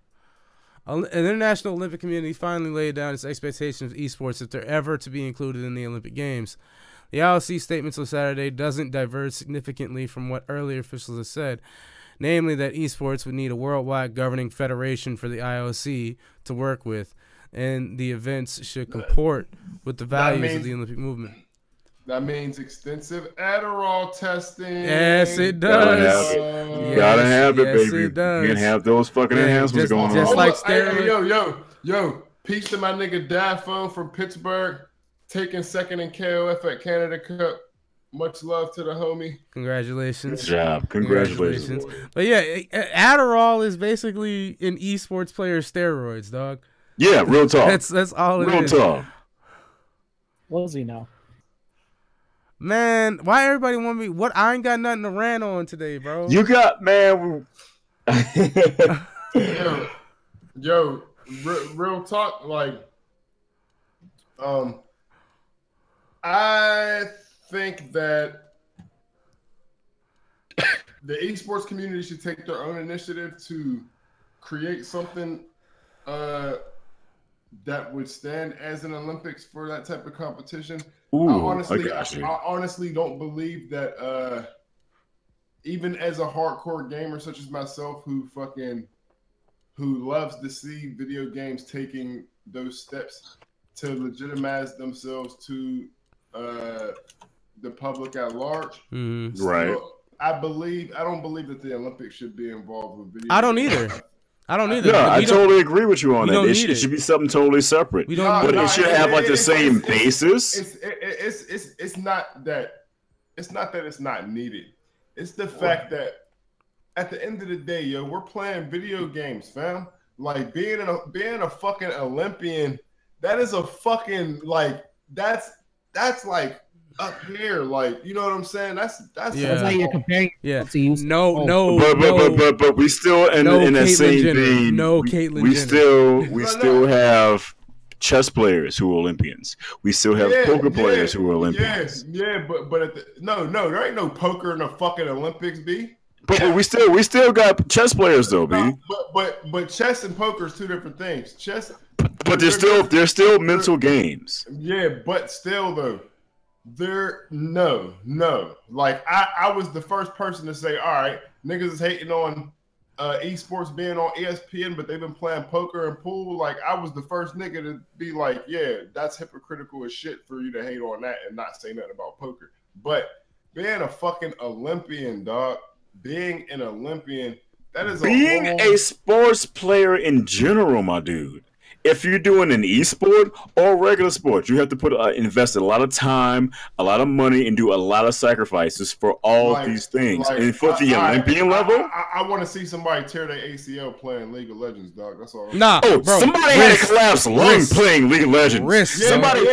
An international Olympic community finally laid down its expectations of esports if they're ever to be included in the Olympic Games. The IOC statements on Saturday doesn't diverge significantly from what earlier officials have said, namely that esports would need a worldwide governing federation for the IOC to work with, and the events should comport with the values of the Olympic movement. That means extensive Adderall testing. Yes, it does. Gotta have it, yes, baby. It does. You can have those fucking enhancements going on. Just like steroids. Yo, peace to my nigga Daphone from Pittsburgh, taking second in KOF at Canada Cup. Much love to the homie. Congratulations. Good job. Congratulations. But yeah, Adderall is basically an esports player's steroids, dog. Yeah, real talk. That's all it is. Real talk. What does he know? Man, why everybody want me? What? I ain't got nothing to rant on today, bro. You got, man. yo, real talk. Like, I think that the esports community should take their own initiative to create something that would stand as an Olympics for that type of competition. Ooh, I honestly don't believe that even as a hardcore gamer such as myself who loves to see video games taking those steps to legitimize themselves to the public at large. Mm-hmm. Right. So I don't believe that the Olympics should be involved with video I don't games. either. I don't either. Yeah, I totally agree with you on that. It should be something totally separate. But it should have like the same basis. It's not that it's not needed. It's the fact that at the end of the day, yo, we're playing video games, fam. Like being a fucking Olympian, that is a fucking like that's like up here, like, you know what I'm saying? That's how you're comparing. Yeah. To use. But we still in that same vein. We still have chess players who are Olympians. We still have poker players who are Olympians. But no, there ain't no poker in the fucking Olympics, B. But we still got chess players though, B. But chess and poker is two different things. Chess. But they're still mental games. Yeah, but still though. No. Like I was the first person to say, all right, niggas is hating on esports being on ESPN, but they've been playing poker and pool. Like I was the first nigga to be like, yeah, that's hypocritical as shit for you to hate on that and not say nothing about poker. But being a fucking Olympian, dog, being an Olympian, that is a sports player in general, my dude. If you're doing an esport or regular sport, you have to invest a lot of time, a lot of money, and do a lot of sacrifices for all these things. And for the Olympian level, I want to see somebody tear their ACL playing League of Legends, dog. That's all. Bro, somebody had a collapsed lung playing League of Legends. Somebody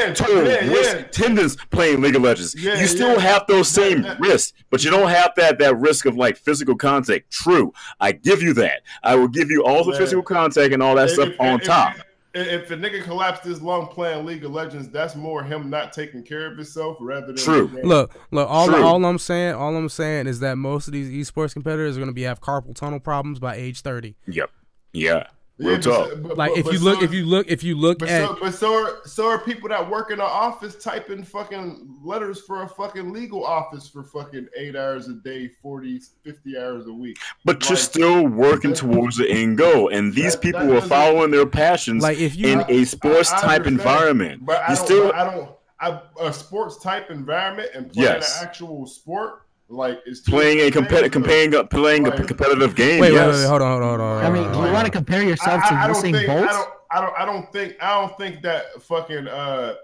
tendons playing League of Legends. You still have those same risks, but you don't have that risk of like physical contact. True, I give you that. I will give you all the physical contact and all that stuff on top. If the nigga collapsed his lung playing League of Legends, that's more him not taking care of himself rather than true. Look. All I'm saying is that most of these esports competitors are going to have carpal tunnel problems by age 30. Yep. Yeah. Real talk. If you look at so are people that work in an office typing fucking letters for a fucking legal office for fucking 8 hours a day, 40, 50 hours a week. But you're still working towards the end goal, and these people are following their passions in a sports type environment. But a sports type environment and playing an actual sport. Like it's playing a competitive game. Wait, hold on. I mean, you want to compare yourself to Usain Bolt? I don't think that fucking a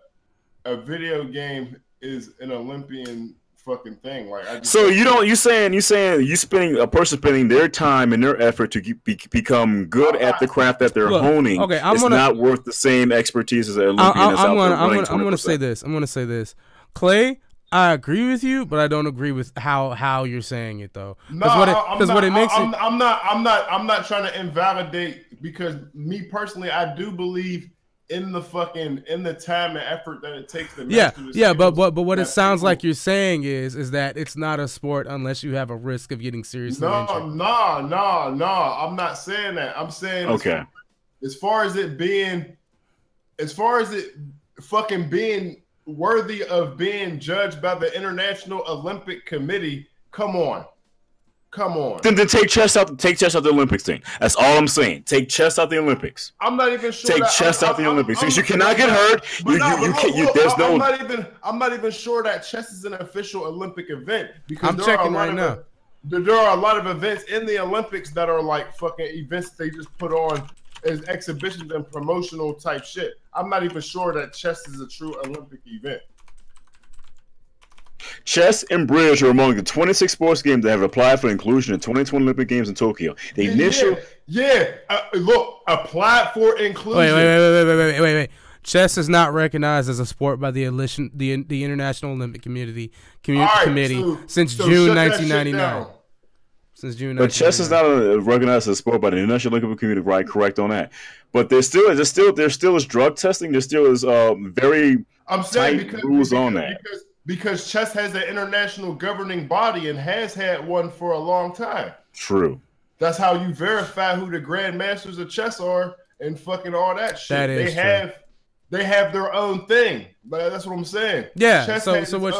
video game is an Olympian fucking thing. Like you spending a person spending their time and their effort to become good at the craft that they're honing. Okay, it's not worth the same expertise as an Olympian. I'm gonna say this. Clay, I agree with you, but I don't agree with how you're saying it though. I'm not trying to invalidate, because me personally, I do believe in the time and effort that it takes to but what it sounds like you're saying is that it's not a sport unless you have a risk of getting seriously injured. No, I'm not saying that. I'm saying as far as it fucking being worthy of being judged by the International Olympic Committee, come on. Then take chess out the Olympics thing. That's all I'm saying. Take chess out the Olympics. I'm not even sure. Take chess out the Olympics because you cannot get hurt. I'm not even sure that chess is an official Olympic event because I'm checking right now. There are a lot of events in the Olympics that are like fucking events they just put on as exhibitions and promotional type shit. I'm not even sure that chess is a true Olympic event. Chess and bridge are among the 26 sports games that have applied for inclusion in 2020 Olympic Games in Tokyo. The initial, look, applied for inclusion. Wait. Chess is not recognized as a sport by the International Olympic Committee since June 1999. Since June 1999. But chess is not recognized as a sport by the International Olympic Committee. Right, correct on that. But there still is drug testing. There still is very tight rules on that. Because chess has an international governing body and has had one for a long time. True. That's how you verify who the grandmasters of chess are and fucking all that shit. That is true. They have their own thing. That's what I'm saying. Yeah. Chess So what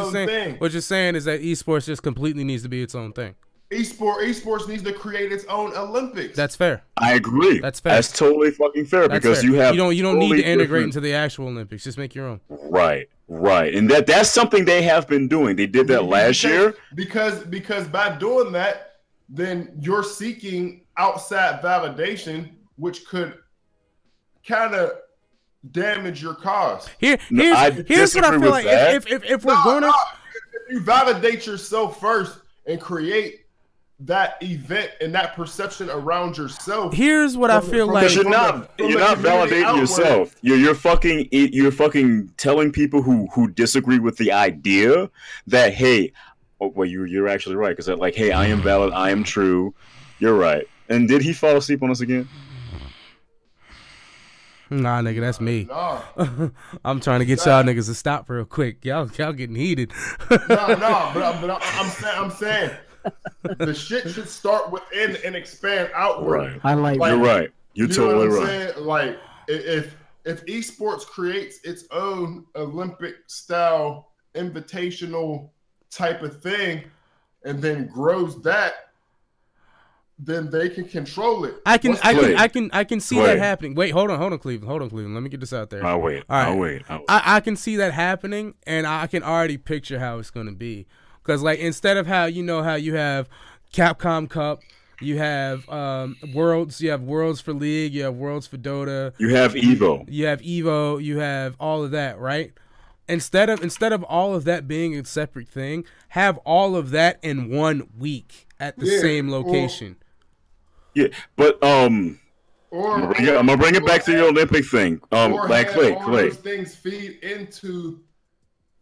you're saying is that esports just completely needs to be its own thing. Esports needs to create its own Olympics. That's fair. I agree. That's fair. That's totally fucking fair because you don't need to integrate into the actual Olympics. Just make your own. Right. And that's something they have been doing. They did that last year. Because by doing that, then you're seeking outside validation, which could kind of damage your cause. Here's what I feel like. If we're going to, if you validate yourself first and create that event and that perception around yourself. Here's what I feel like. You're not validating yourself. You're fucking telling people who disagree with the idea that you're actually right because like hey, I am valid, I am true. You're right. And did he fall asleep on us again? Nah, nigga, that's me. Nah. I'm trying to get y'all niggas to stop real quick. Y'all getting heated. but I'm saying the shit should start within and expand outward. Right. You're right. You're totally right. Saying? Like if esports creates its own Olympic style invitational type of thing and then grows that, then they can control it. I can see that happening. Wait, hold on, Cleveland. Let me get this out there. I'll wait. I can see that happening, and I can already picture how it's going to be. Because like instead of how you have Capcom Cup, you have Worlds, you have Worlds for League, you have Worlds for Dota, you have Evo, you have all of that, right? Instead of all of that being a separate thing, have all of that in 1 week at the same location. But I'm gonna bring it back to the Olympic thing. Like Clay. Those things feed into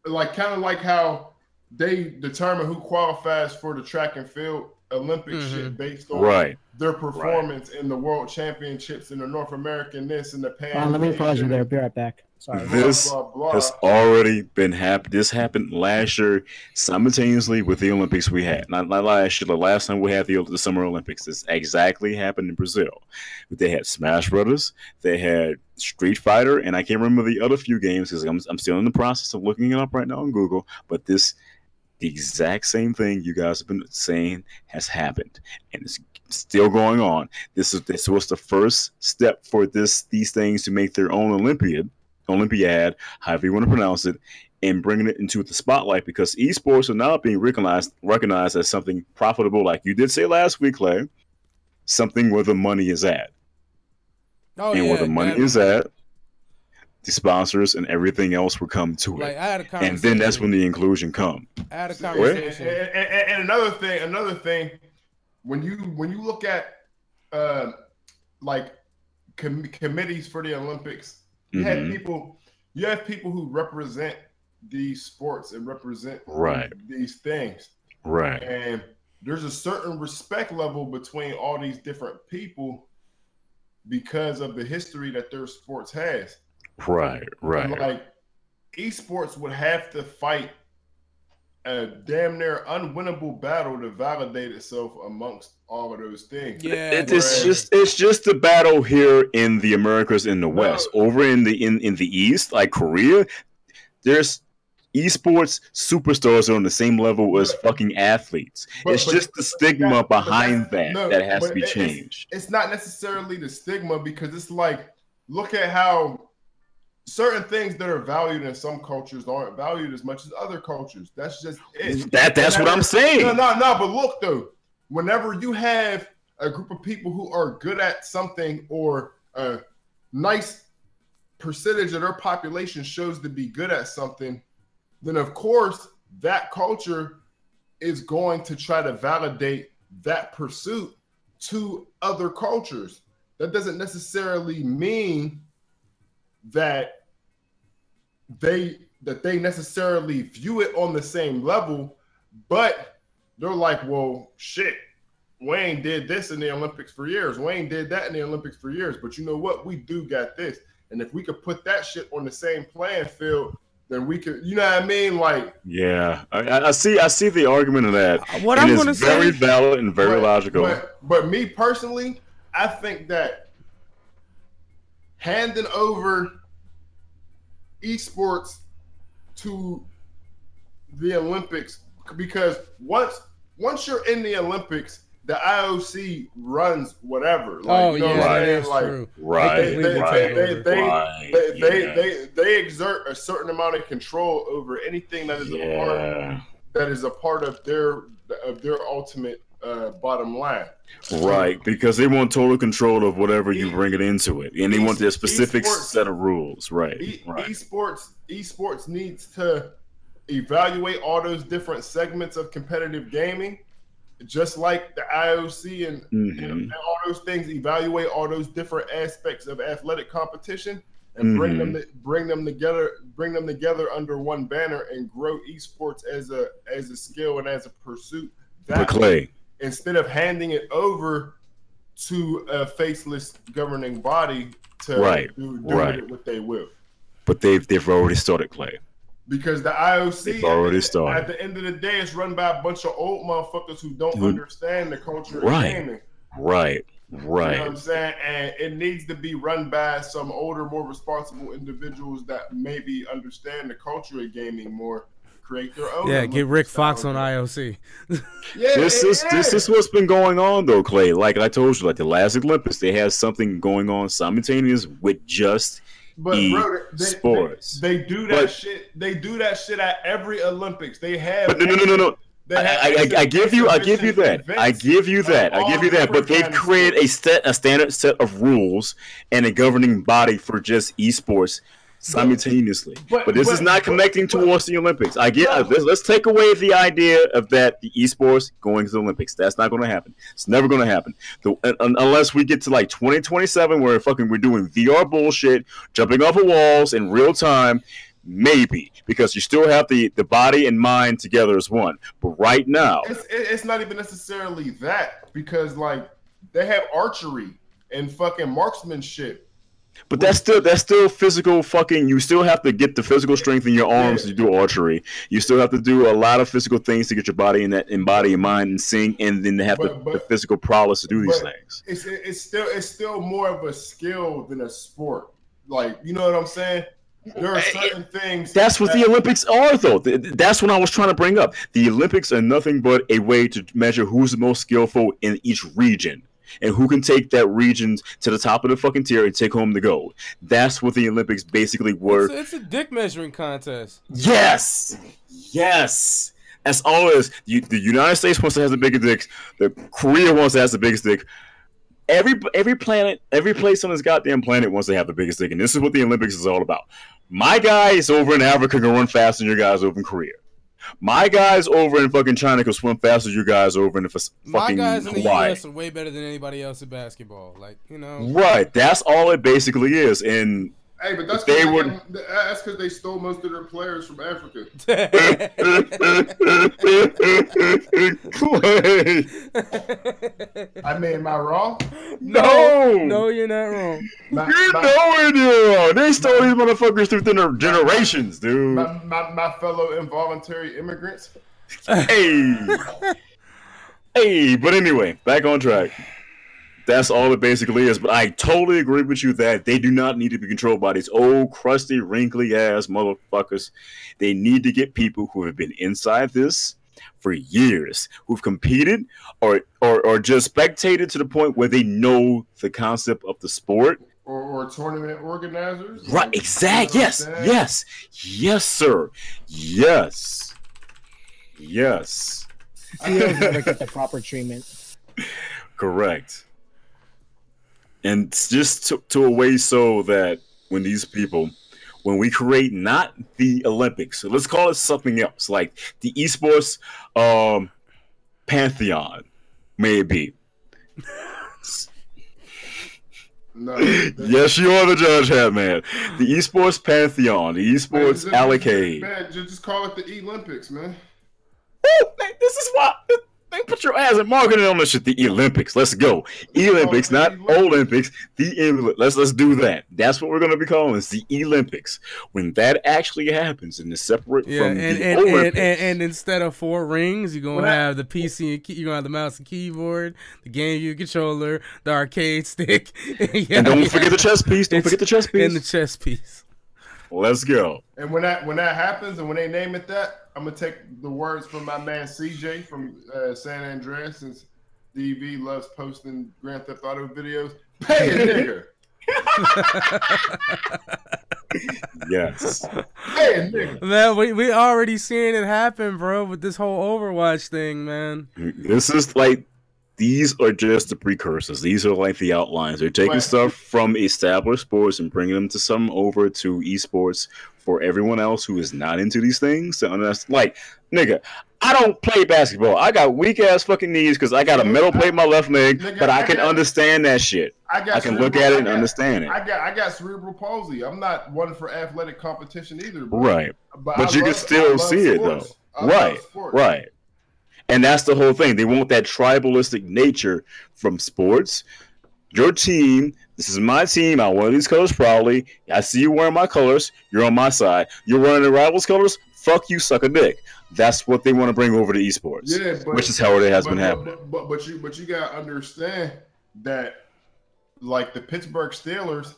like kind of like how they determine who qualifies for the track and field Olympic shit based on their performance in the World Championships and the North American this and the Pan. Let me pause you there. Be right back. Sorry. This has already been happened. This happened last year simultaneously with the Olympics we had. Not last year, the last time we had the Summer Olympics. This exactly happened in Brazil. They had Smash Brothers, they had Street Fighter, and I can't remember the other few games because I'm still in the process of looking it up right now on Google. But the exact same thing you guys have been saying has happened, and it's still going on. This was the first step for these things to make their own Olympiad, however you want to pronounce it, and bringing it into the spotlight because esports are now being recognized as something profitable, like you did say last week, Clay, something where the money is at. Where the money is at, the sponsors and everything else will come to it. And then that's when the inclusion comes. I had a conversation. And another thing, when you look at like committees for the Olympics, you have people who represent these sports and represent these things. Right. And there's a certain respect level between all these different people because of the history that their sports has. Right. Like esports would have to fight a damn near unwinnable battle to validate itself amongst all of those things. Yeah, it's just a battle here in the Americas in the West. Over in the East, like Korea, there's esports superstars on the same level as fucking athletes. It's just the stigma behind that has to be changed. It's not necessarily the stigma, because it's like, look at how certain things that are valued in some cultures aren't valued as much as other cultures. That's just it. That's what I'm saying. No. But look though, whenever you have a group of people who are good at something, or a nice percentage of their population shows to be good at something, then of course that culture is going to try to validate that pursuit to other cultures. That doesn't necessarily mean that they necessarily view it on the same level, but they're like, well, shit, Wayne did this in the Olympics for years. Wayne did that in the Olympics for years. But you know what? We do got this. And if we could put that shit on the same playing field, then we could, you know what I mean? Like, yeah, I see the argument of that. What I'm going to say, very valid and very logical. But me personally, I think that handing over esports to the Olympics, because once you're in the Olympics, the IOC runs whatever. Like, that's true. They exert a certain amount of control over anything that is a part of their ultimate bottom line. Right, because they want total control of whatever you bring it into it, and they want their specific set of rules. Right. Esports needs to evaluate all those different segments of competitive gaming, just like the IOC and all those things evaluate all those different aspects of athletic competition, and bring them together under one banner and grow esports as a skill and as a pursuit. Instead of handing it over to a faceless governing body to do what they will. But they've already started, Clay. Because the IOC, at the end of the day, it's run by a bunch of old motherfuckers who don't understand the culture of gaming. Right. You know what I'm saying? And it needs to be run by some older, more responsible individuals that maybe understand the culture of gaming more. Create their own. Yeah, get Rick Fox on IOC. This is what's been going on though, Clay. Like I told you, like the last Olympics, they had something going on simultaneous with just sports. They do that shit. They do that shit at every Olympics. They have. But no. I give you that. But they've created a standard set of rules and a governing body for just esports simultaneously. But this is not connecting towards the Olympics. Let's take away the idea of that the esports going to the Olympics. That's not going to happen. It's never going to happen. Unless we get to like 2027 where we're doing VR bullshit, jumping off of walls in real time. Maybe, because you still have the body and mind together as one. But right now, it's not even necessarily that, because like they have archery and fucking marksmanship. But that's still physical fucking. You still have to get the physical strength in your arms to do archery. You still have to do a lot of physical things to get your body in body and mind and sing, and then to have the physical prowess to do these things. It's still more of a skill than a sport. Like, you know what I'm saying? There are certain things. That's what the Olympics are, though. That's what I was trying to bring up. The Olympics are nothing but a way to measure who's the most skillful in each region and who can take that region to the top of the fucking tier and take home the gold. That's what the Olympics basically were. It's a dick measuring contest. Yes. That's all it is. The United States wants to have the biggest dicks. The Korea wants to have the biggest dick. Every place on this goddamn planet wants to have the biggest dick, and this is what the Olympics is all about. My guys over in Africa can run faster than your guys over in Korea. My guys over in fucking China can swim faster than you guys over in fucking My guys in the Hawaii. US are way better than anybody else at basketball. Like, you know. Right. That's all it basically is. And hey, but that's because they stole most of their players from Africa. I mean, am I wrong? No, you're not wrong. You're wrong. They stole these motherfuckers through generations, dude. My fellow involuntary immigrants. Hey, hey. But anyway, back on track. That's all it basically is. But I totally agree with you that they do not need to be controlled by these old, crusty, wrinkly ass motherfuckers. They need to get people who have been inside this for years, who've competed or just spectated to the point where they know the concept of the sport. Or tournament organizers. Right, like, exactly. You know Yes, sir. Yes. CEOs never get the proper treatment. Correct. And it's just to a way so that when we create not the Olympics, so let's call it something else, like the esports pantheon, maybe. No, yes, you are the judge, man. The esports pantheon, the esports allocate. Man, just call it the Olympics, man. Woo, man, this is why. They put your ass in marketing on this shit. The Olympics. Let's go. Olympics, not Olympics. Let's do that. That's what we're gonna be calling this. The Olympics. When that actually happens and it's separate from the Olympics. And instead of 4 rings, you're gonna have the PC and you're gonna have the mouse and keyboard, the GameCube controller, the arcade stick, and don't forget the chess piece. Don't forget the chess piece. And the chess piece. Let's go. And when that happens and when they name it that, I'm gonna take the words from my man CJ from San Andreas, since DV loves posting Grand Theft Auto videos. Pay a nigga. Yes. Pay a nigga. Man, we already seeing it happen, bro, with this whole Overwatch thing, man. This is like, these are just the precursors. These are like the outlines. They're taking stuff from established sports and bringing them to some over to esports for everyone else who is not into these things. Like, nigga, I don't play basketball. I got weak ass fucking knees because I got a metal plate in my left leg, but I can understand that shit. I can look at it and understand it. I got cerebral palsy. I'm not one for athletic competition either. Bro. Right. But you can still see it though. Right. And that's the whole thing. They want that tribalistic nature from sports. Your team, this is my team. I wear these colors proudly. I see you wearing my colors. You're on my side. You're wearing the rivals' colors. Fuck you, suck a dick. That's what they want to bring over to esports. Yeah, which is how it has been happening. But you gotta understand that, like, the Pittsburgh Steelers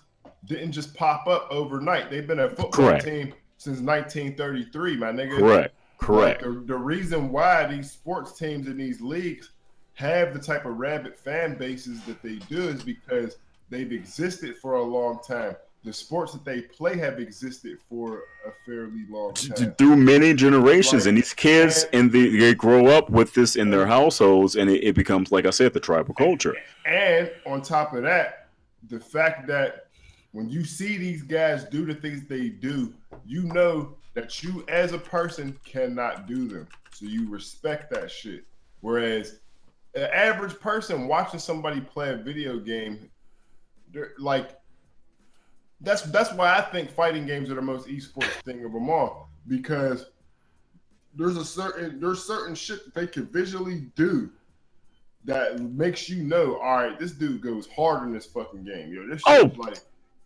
didn't just pop up overnight. They've been a football team since 1933, my nigga. Correct. Like, the reason why these sports teams in these leagues have the type of rabid fan bases that they do is because they've existed for a long time. The sports that they play have existed for a fairly long time. Through many generations. And these kids, they grow up with this in their households, and it becomes, like I said, the tribal culture. And on top of that, the fact that when you see these guys do the things they do, you know that you as a person cannot do them. So you respect that shit. Whereas an average person watching somebody play a video game, they're like, that's why I think fighting games are the most esports thing of them all, because there's certain shit that they can visually do that makes you know, all right, this dude goes hard in this fucking game. Yo, this shit like,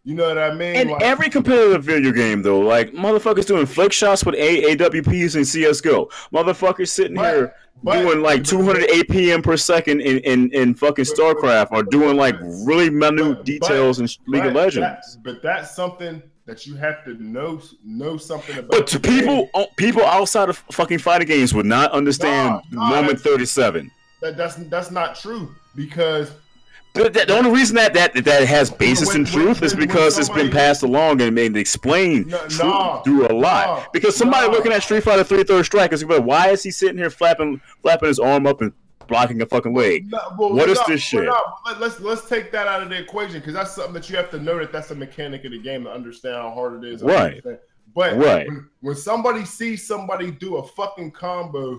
you know what I mean? And like, every competitive video game, though, like, motherfuckers doing flick shots with AWPs in CSGO. Motherfuckers sitting here doing like 200 APM per second in fucking StarCraft, or doing like really minute details in League of Legends. But that's something that you have to know something about. But to people outside of fucking fighting games would not understand moment 37. That's not true, because the only reason that has basis in truth is because it's been passed along and made explained through a lot. Because somebody looking at Street Fighter 3 Third Strike is like, why is he sitting here flapping his arm up and blocking a fucking leg? What is this shit? Let's take that out of the equation, because that's something that you have to know, that's a mechanic of the game to understand how hard it is. Right. But when somebody sees somebody do a fucking combo,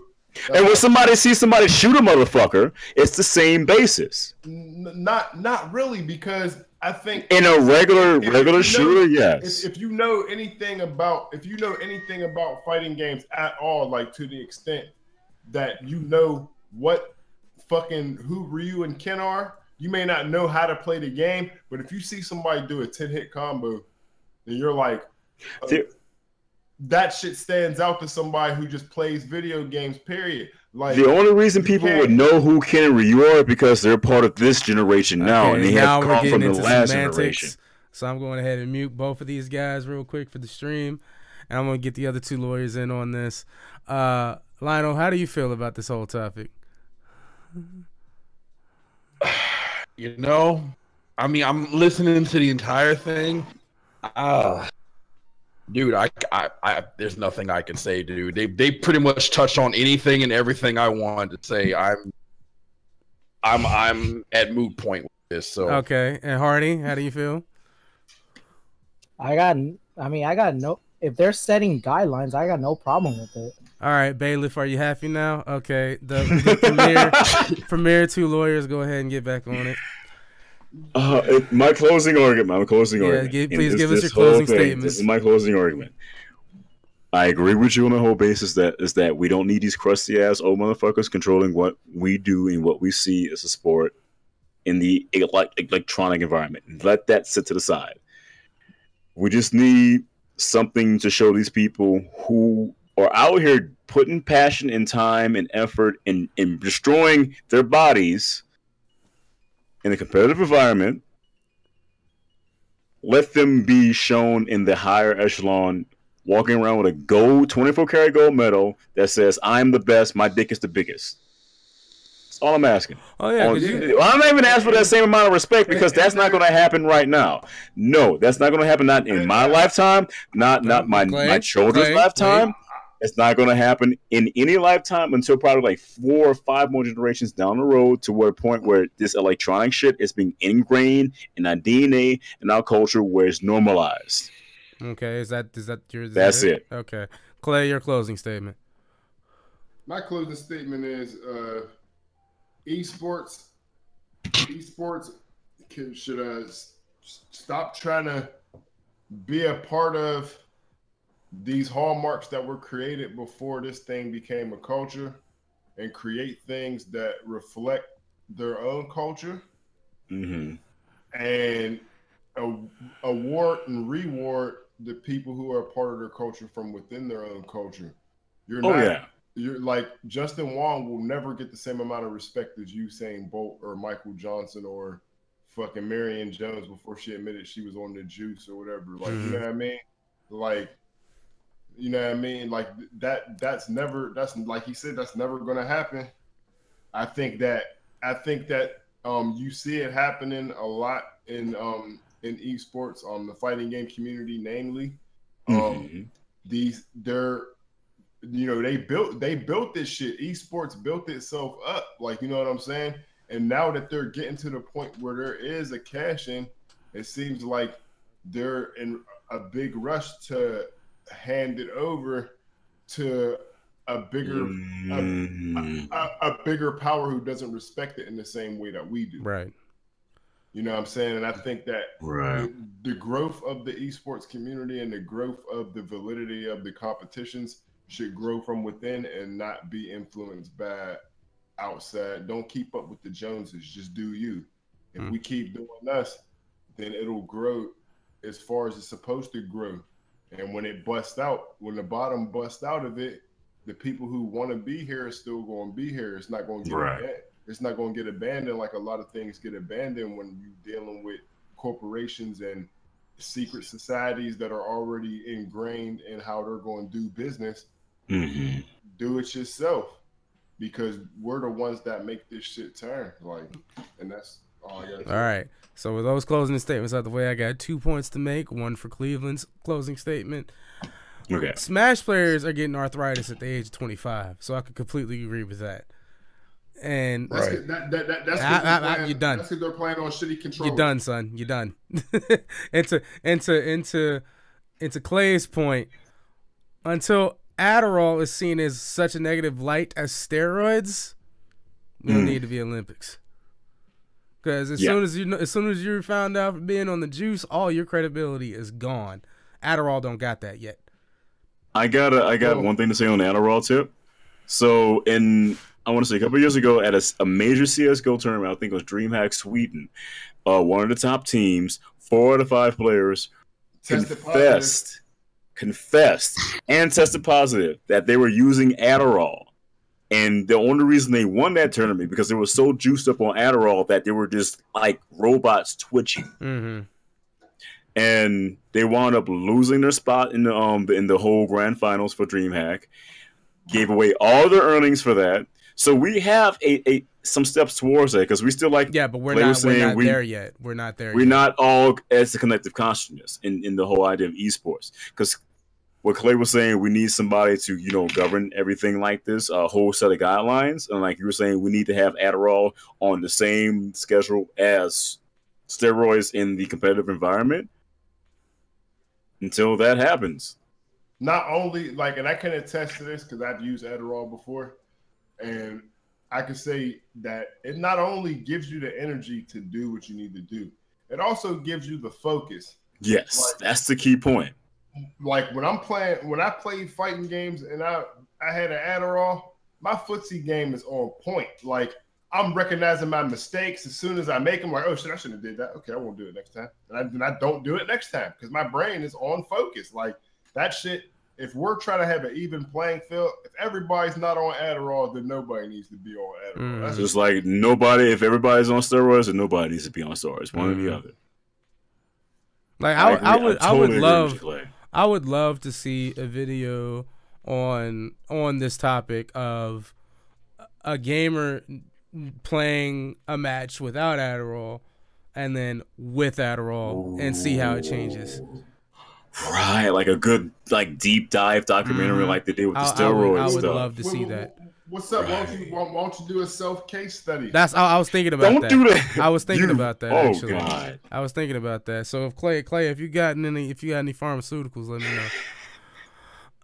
and when somebody sees somebody shoot a motherfucker, it's the same basis. Not really, because I think in a regular shooter, yes. If you know anything about fighting games at all, like to the extent that you know what who Ryu and Ken are, you may not know how to play the game, but if you see somebody do a 10-hit combo, then you're like, that shit stands out to somebody who just plays video games, period. Like, the only reason people would know who Ken and Ryu are because they're part of this generation now, and they have come from the last generation. So I'm going ahead and mute both of these guys real quick for the stream, and I'm going to get the other two lawyers in on this. Lionel, how do you feel about this whole topic? You know, I mean, I'm listening to the entire thing. Dude, I there's nothing I can say, dude. They pretty much touched on anything and everything I wanted to say. I'm at moot point with this. So okay, and Hardy, how do you feel? I got no. If they're setting guidelines, I got no problem with it. All right, Bailiff, are you happy now? Okay, the premier two lawyers, go ahead and get back on it. My closing argument. Please give us your closing statement. This is my closing argument. I agree with you on the whole basis that we don't need these crusty ass old motherfuckers controlling what we do and what we see as a sport in the electronic environment. Let that sit to the side. We just need something to show these people who are out here putting passion and time and effort in destroying their bodies in a competitive environment. Let them be shown in the higher echelon, walking around with a gold 24-karat gold medal that says, "I'm the best. My dick is the biggest." That's all I'm asking. Oh yeah, I'm not even asking for that same amount of respect because that's not going to happen right now. No, that's not going to happen. Not in my lifetime. Not my children's lifetime. It's not going to happen in any lifetime until probably like 4 or 5 more generations down the road, to a point where this electronic shit is being ingrained in our DNA and our culture, where it's normalized. Okay, is that your? That's it. Okay, Clay, your closing statement. My closing statement is esports should stop trying to be a part of these hallmarks that were created before this thing became a culture, and create things that reflect their own culture, and award and reward the people who are part of their culture from within their own culture. You're like, Justin Wong will never get the same amount of respect as Usain Bolt or Michael Johnson or fucking Marion Jones before she admitted she was on the juice or whatever. Like, you know what I mean? Like, you know what I mean? Like that's like he said, that's never gonna happen. I think that you see it happening a lot in esports, the fighting game community, namely. They built this shit. Esports built itself up, like, you know what I'm saying? And now that they're getting to the point where there is a cash in, it seems like they're in a big rush to hand it over to a bigger power who doesn't respect it in the same way that we do. Right. You know what I'm saying? And I think that the growth of the esports community and the growth of the validity of the competitions should grow from within and not be influenced by outside. Don't keep up with the Joneses. Just do you. If we keep doing us, then it'll grow as far as it's supposed to grow. And when it busts out, when the bottom busts out of it, the people who want to be here are still going to be here. It's not going to get it's not going to get abandoned like a lot of things get abandoned when you're dealing with corporations and secret societies that are already ingrained in how they're going to do business. Do it yourself, because we're the ones that make this shit turn. Like, and that's all I got. All right. So with those closing statements out the way, I got 2 points to make. One for Cleveland's closing statement. Okay. Smash players are getting arthritis at the age of 25, so I could completely agree with that. And that's you're done. That's because they're playing on shitty controllers. You're done, son. You're done. into Clay's point, until Adderall is seen as such a negative light as steroids, we don't need to be Olympics. Because as soon as you're found out for being on the juice, all your credibility is gone. Adderall don't got that yet. I got one thing to say on the Adderall tip. So I want to say a couple of years ago at a major CS:GO tournament, I think it was DreamHack Sweden, one of the top teams, 4 out of 5 players confessed confessed and tested positive that they were using Adderall. And the only reason they won that tournament because they were so juiced up on Adderall that they were just like robots twitching. Mm-hmm. And they wound up losing their spot in the whole grand finals for DreamHack. Gave away all their earnings for that. So we have some steps towards that because we still like but we're not there yet. We're not there. We're not all as a collective consciousness in the whole idea of esports because. What Clay was saying, we need somebody to, govern everything like this, a whole set of guidelines. And like you were saying, we need to have Adderall on the same schedule as steroids in the competitive environment until that happens. Not only, and I can attest to this because I've used Adderall before, and I can say that it not only gives you the energy to do what you need to do, it also gives you the focus. Yes, that's the key point. Like when I play fighting games and I had an Adderall, my footsie game is on point. Like I'm recognizing my mistakes as soon as I make them. Like, oh shit, I shouldn't have did that. Okay, I won't do it next time. And I don't do it next time because my brain is on focus. Like that shit. If we're trying to have an even playing field, if everybody's not on Adderall, then nobody needs to be on Adderall. That's just like nobody. If everybody's on steroids, then nobody needs to be on steroids. One or the other. Like I would love to see a video on this topic of a gamer playing a match without Adderall and then with Adderall and see how it changes. Right, like a good deep dive documentary like they did with the steroids. I would love to see that. What's up? Right. Why don't you do a self-case study? I was thinking about that. Don't do that. I was thinking about that. Actually. God. I was thinking about that. So if Clay, if you got any pharmaceuticals, let me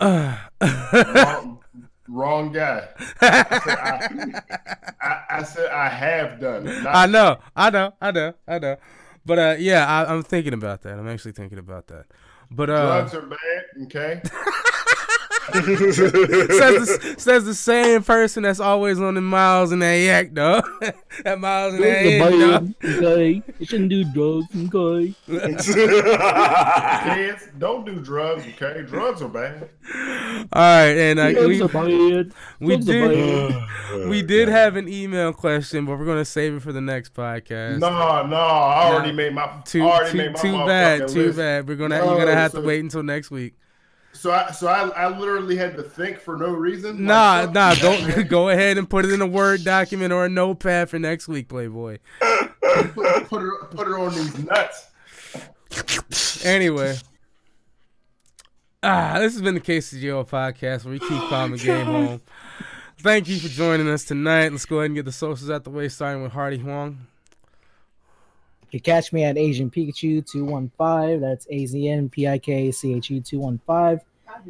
know. Wrong guy. I said I have done. I know. But I'm thinking about that. I'm actually thinking about that. But drugs are bad. Okay. says the same person that's always on the miles and that yak, though. That miles and that yak, though. Okay, you shouldn't do drugs, okay? Kids, don't do drugs, okay? Drugs are bad. All right, and we did have an email question, but we're gonna save it for the next podcast. No, I already made my. Too bad. You're gonna have to wait until next week. So I literally had to think for no reason. Nah. Don't go ahead and put it in a Word document or a notepad for next week, Playboy. put it on these nuts. Anyway, this has been the KCGO Podcast where we keep calm the game home. Thank you for joining us tonight. Let's go ahead and get the socials out the way, starting with Hardy Huang. You can catch me at Asian Pikachu 215. That's AZNPIKCHU 215.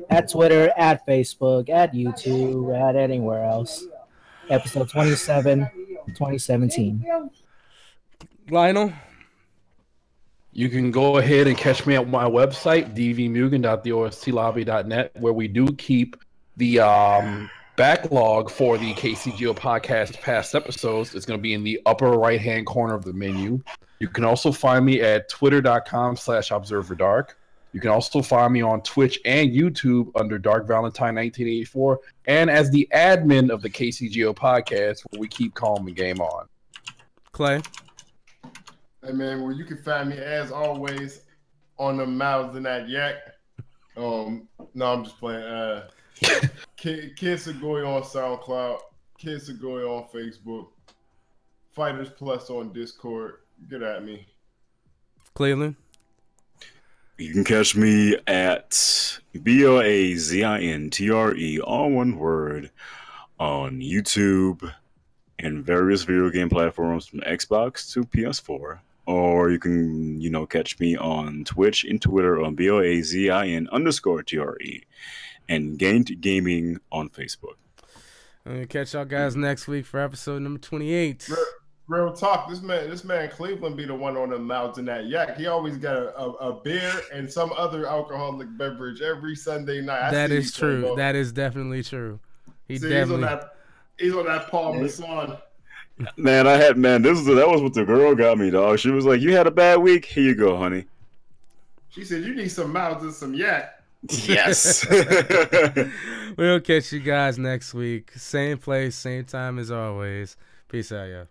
At Twitter, at Facebook, at YouTube, at anywhere else. Episode 27, 2017. Lionel? You can go ahead and catch me at my website, dvmugen.theostlobby.net, where we do keep the backlog for the KCGO Podcast past episodes. It's going to be in the upper right-hand corner of the menu. You can also find me at twitter.com/observerdark. You can also find me on Twitch and YouTube under Dark Valentine 1984 and as the admin of the KCGO Podcast where we keep calm the game on. Clay? Hey, man, well, you can find me, as always, on the mouths and that yak. No, I'm just playing. KCGO on SoundCloud. KCGO on Facebook. Fighters Plus on Discord. Get at me. Cleveland? You can catch me at BLAZINTRE, all one word, on YouTube and various video game platforms from Xbox to PS4. Or you can, catch me on Twitch and Twitter on BLAZIN_TRE and Gained Gaming on Facebook. And catch y'all guys next week for episode number 28. Real talk. This man Cleveland be the one on the mouths and that yak. He always got a beer and some other alcoholic beverage every Sunday night. That is true. That is definitely true. He's on that Parmesan. Man, that was what the girl got me, dog. She was like, "You had a bad week. Here you go, honey." She said, "You need some mouths and some yak." Yes. We'll catch you guys next week. Same place, same time as always. Peace out, y'all.